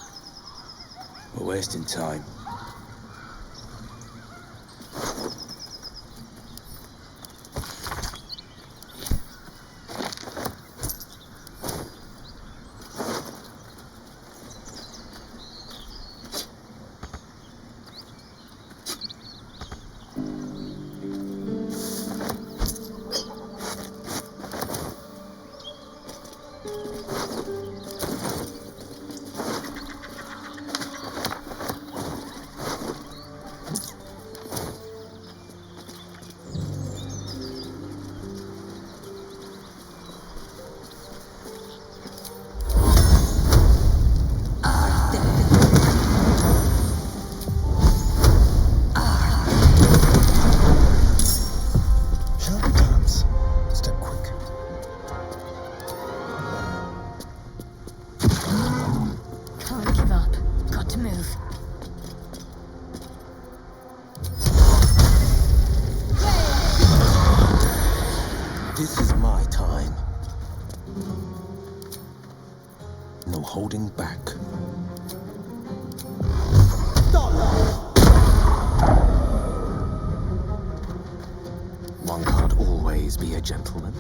We're wasting time. This is my time. No holding back. One can't always be a gentleman.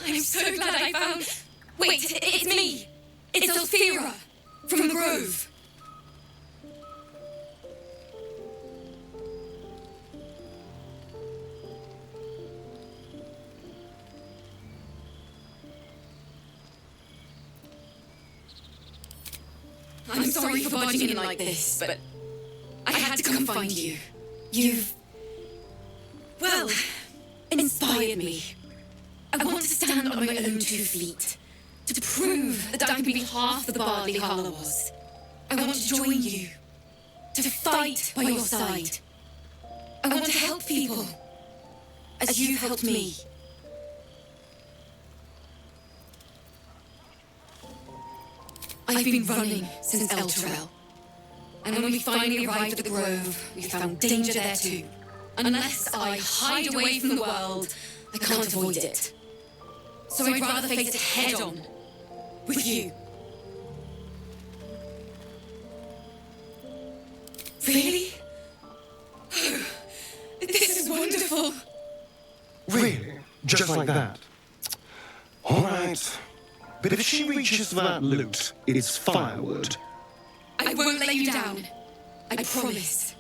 I'm so glad I found... Wait, it's me! It's Elfira, from the Grove. I'm sorry for barging in like this, but I had to come find you. You've... well, inspired me. I want to stand on my own 2 feet, to prove that I can be half the Bardley Hollows. I want to join you, to fight by your side. I want to help people, as you've helped me. I've been running since Elturel, And when we finally arrived at the grove, we found danger there too. Unless I hide away from the world, I can't avoid it. So I'd rather face it head on, with you. Really? Oh, this is wonderful. Really? Just like that? All right. But if she reaches for that loot, it's firewood. I won't let you down. I promise.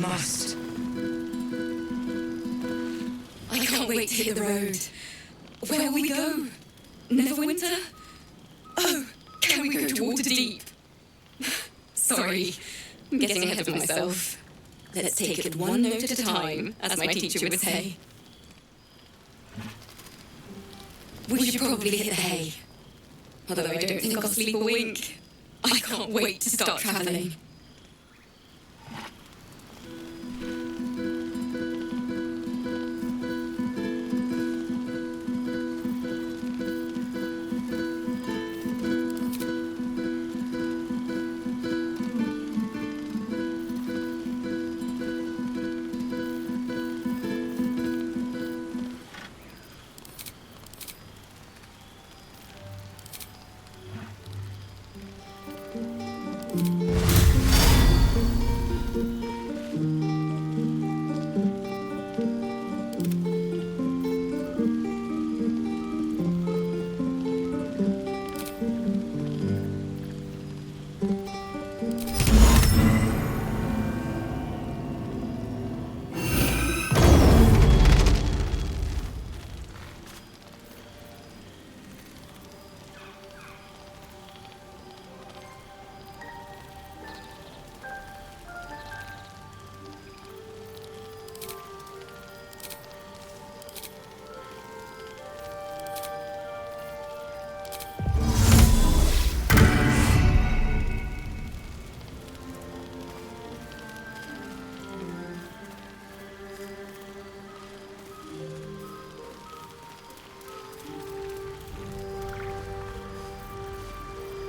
must. I can't wait to hit the road. Where will we go? Neverwinter? Oh, can we go to Waterdeep? Sorry, I'm getting ahead of myself. Let's take it one note at a time, as my teacher would say. We should probably hit the hay. Although I don't think I'll sleep a wink. I can't wait to start travelling.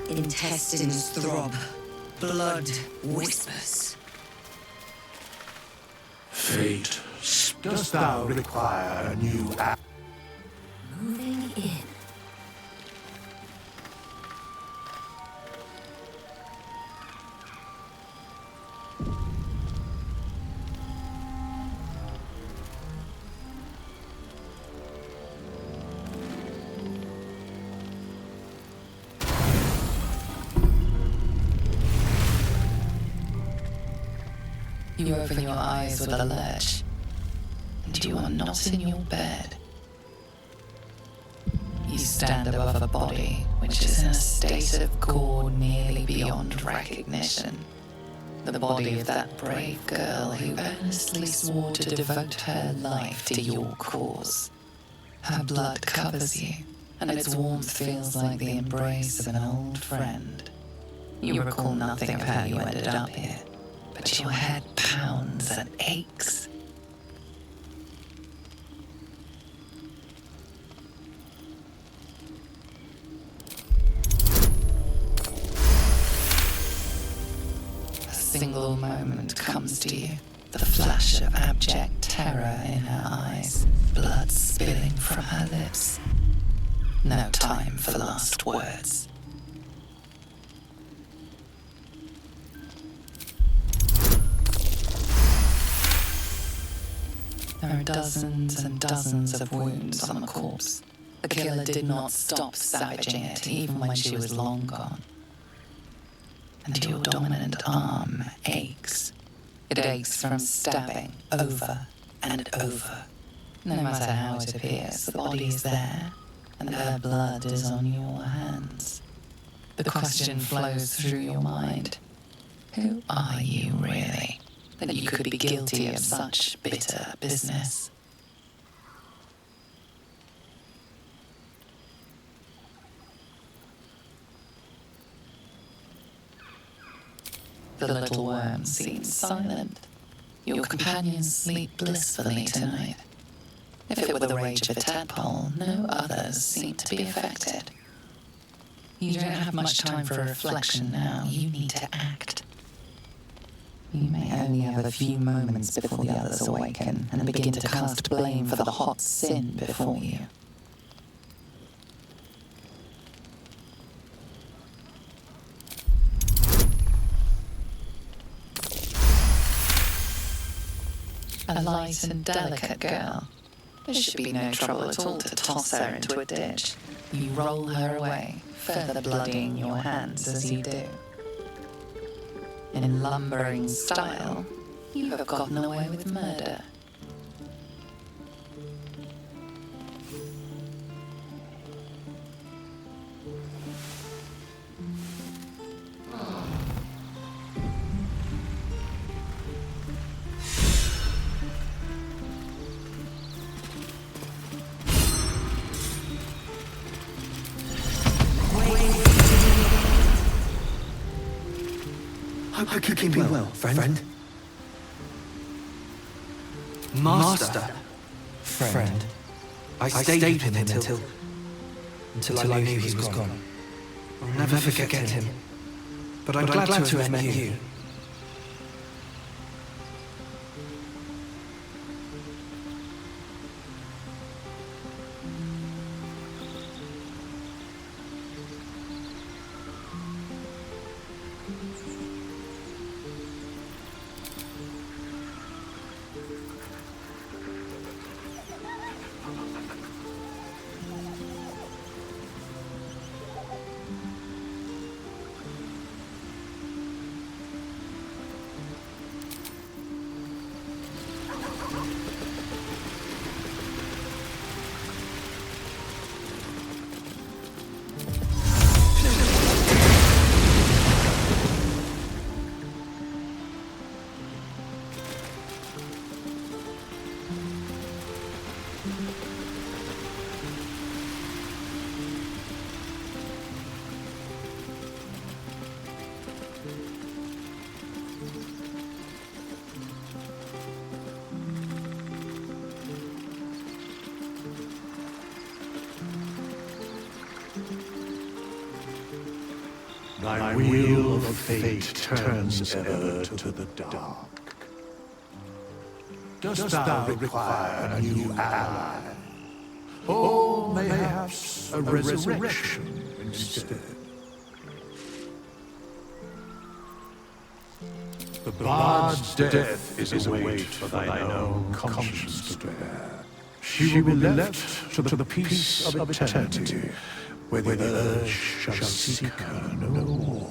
Intestines throb. Blood whispers. Fate, dost thou require a new act? Moving in. You open your eyes with a lurch, and you are not in your bed. You stand above a body which is in a state of gore nearly beyond recognition. The body of that brave girl who earnestly swore to devote her life to your cause. Her blood covers you, and its warmth feels like the embrace of an old friend. You recall nothing of how you ended up here, but your head pounds and aches. A single moment comes to you, the flash of abject terror in her eyes, blood spilling from her lips. No time for last words. There are dozens and dozens of wounds on the corpse. The killer did not stop savaging it even when she was long gone. And your dominant arm aches. It aches from stabbing over and over. No matter how it appears, the body is there, and her blood is on your hands. The question flows through your mind. Who are you really, that you could be guilty of such bitter business? The little worm seems silent. Your companions sleep blissfully tonight. If it were the rage of a tadpole, no others seem to be affected. You don't have much time for reflection now. You need to act. You may only have a few moments before the others awaken and begin to cast blame for the hot sin before you. A light and delicate girl. There should be no trouble at all to toss her into a ditch. You roll her away, further bloodying your hands as you do. In lumbering style, you have gotten away with murder. Hope you're keeping well, friend. Master. Friend. I stayed with him until I knew he was gone. I'll never forget him. But I'm glad to have met you. Thy wheel of fate turns ever to the dark. Dost thou require a new ally? Or mayhaps a resurrection instead? The bard's death is a weight for thine own conscience to bear. She will be left to the peace of eternity, where the urge shall seek her no more.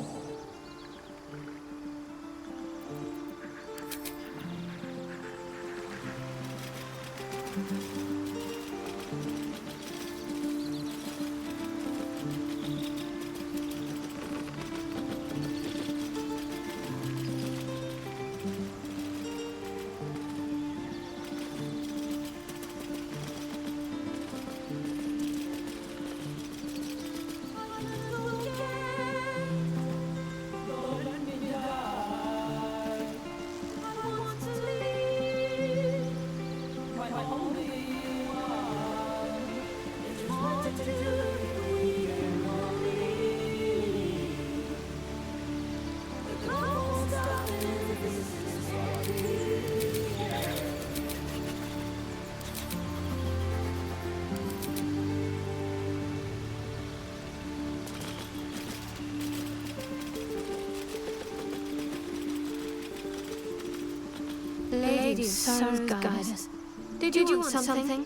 Lady of Sorrow's guide us. Did you want something?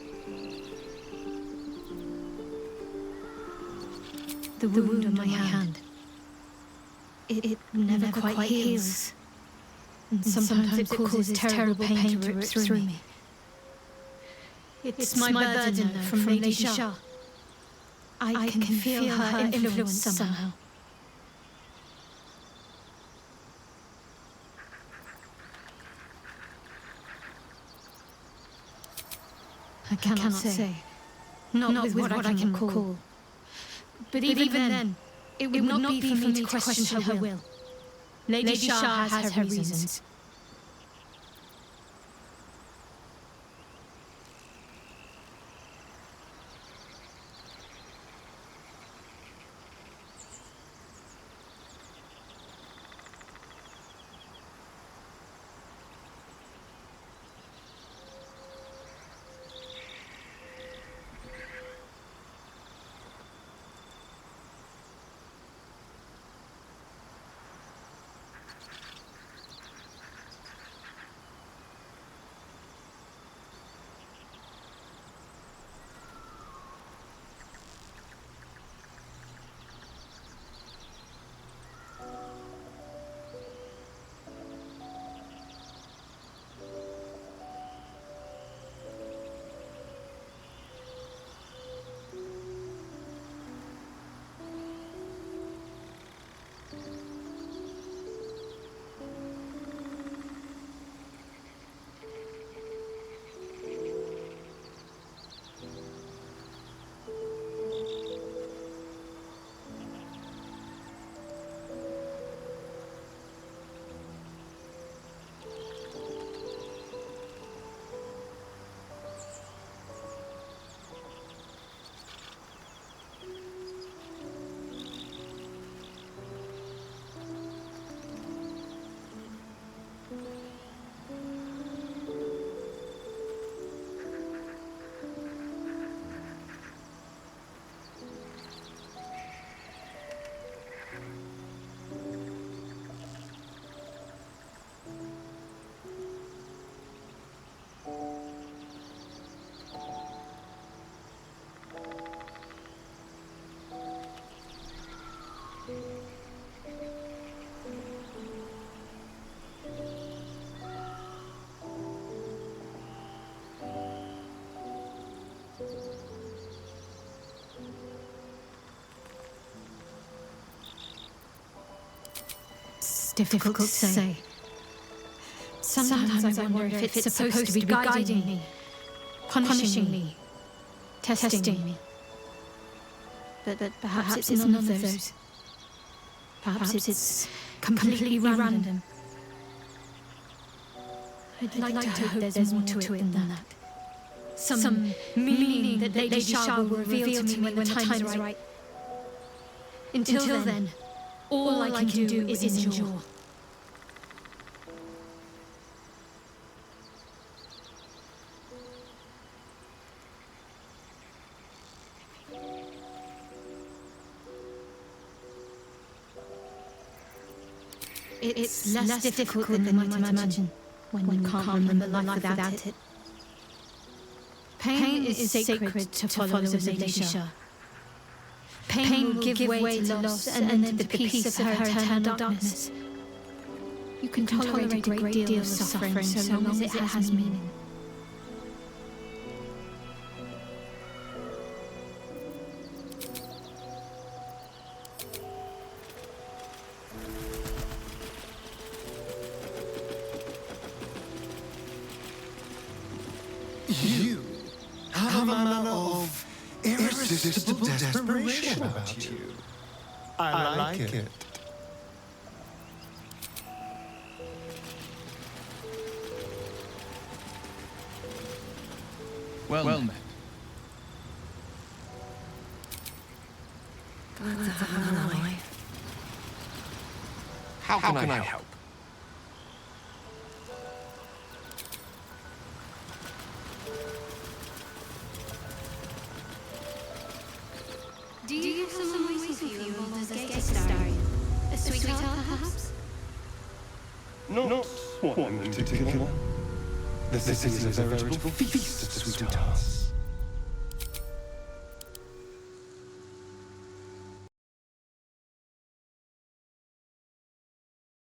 The wound on my hand. It never quite heals. And sometimes it causes terrible pain to rip through me. It's my burden, though, from Lady Shah. I can feel her influence somehow. I cannot say. Not with what I can recall. But even then, it would not be for me to question her will. Lady Shah has her reasons. Difficult to say. Sometimes I wonder if it's supposed to be guiding me, punishing me, testing me. But perhaps it's none of those. Perhaps it's completely random. I'd like to hope there's more to it than that. Some meaning that Lady Shah will reveal to me when the time is right. Until then, All I can do is endure. It's less difficult than you might imagine when you can't remember life without it. Pain is sacred to followers of Lady Shah. Pain will give way to loss and then to the peace of her eternal darkness. You can tolerate a great deal of suffering so long as it has meaning. You have a manner of irresistible desperation about you. I like it. Well met. How can I help? Do you have someone waiting for you in Baldur's Gate, Astarion? A sweetheart, perhaps? Not one in particular. This is a veritable feast of sweethearts.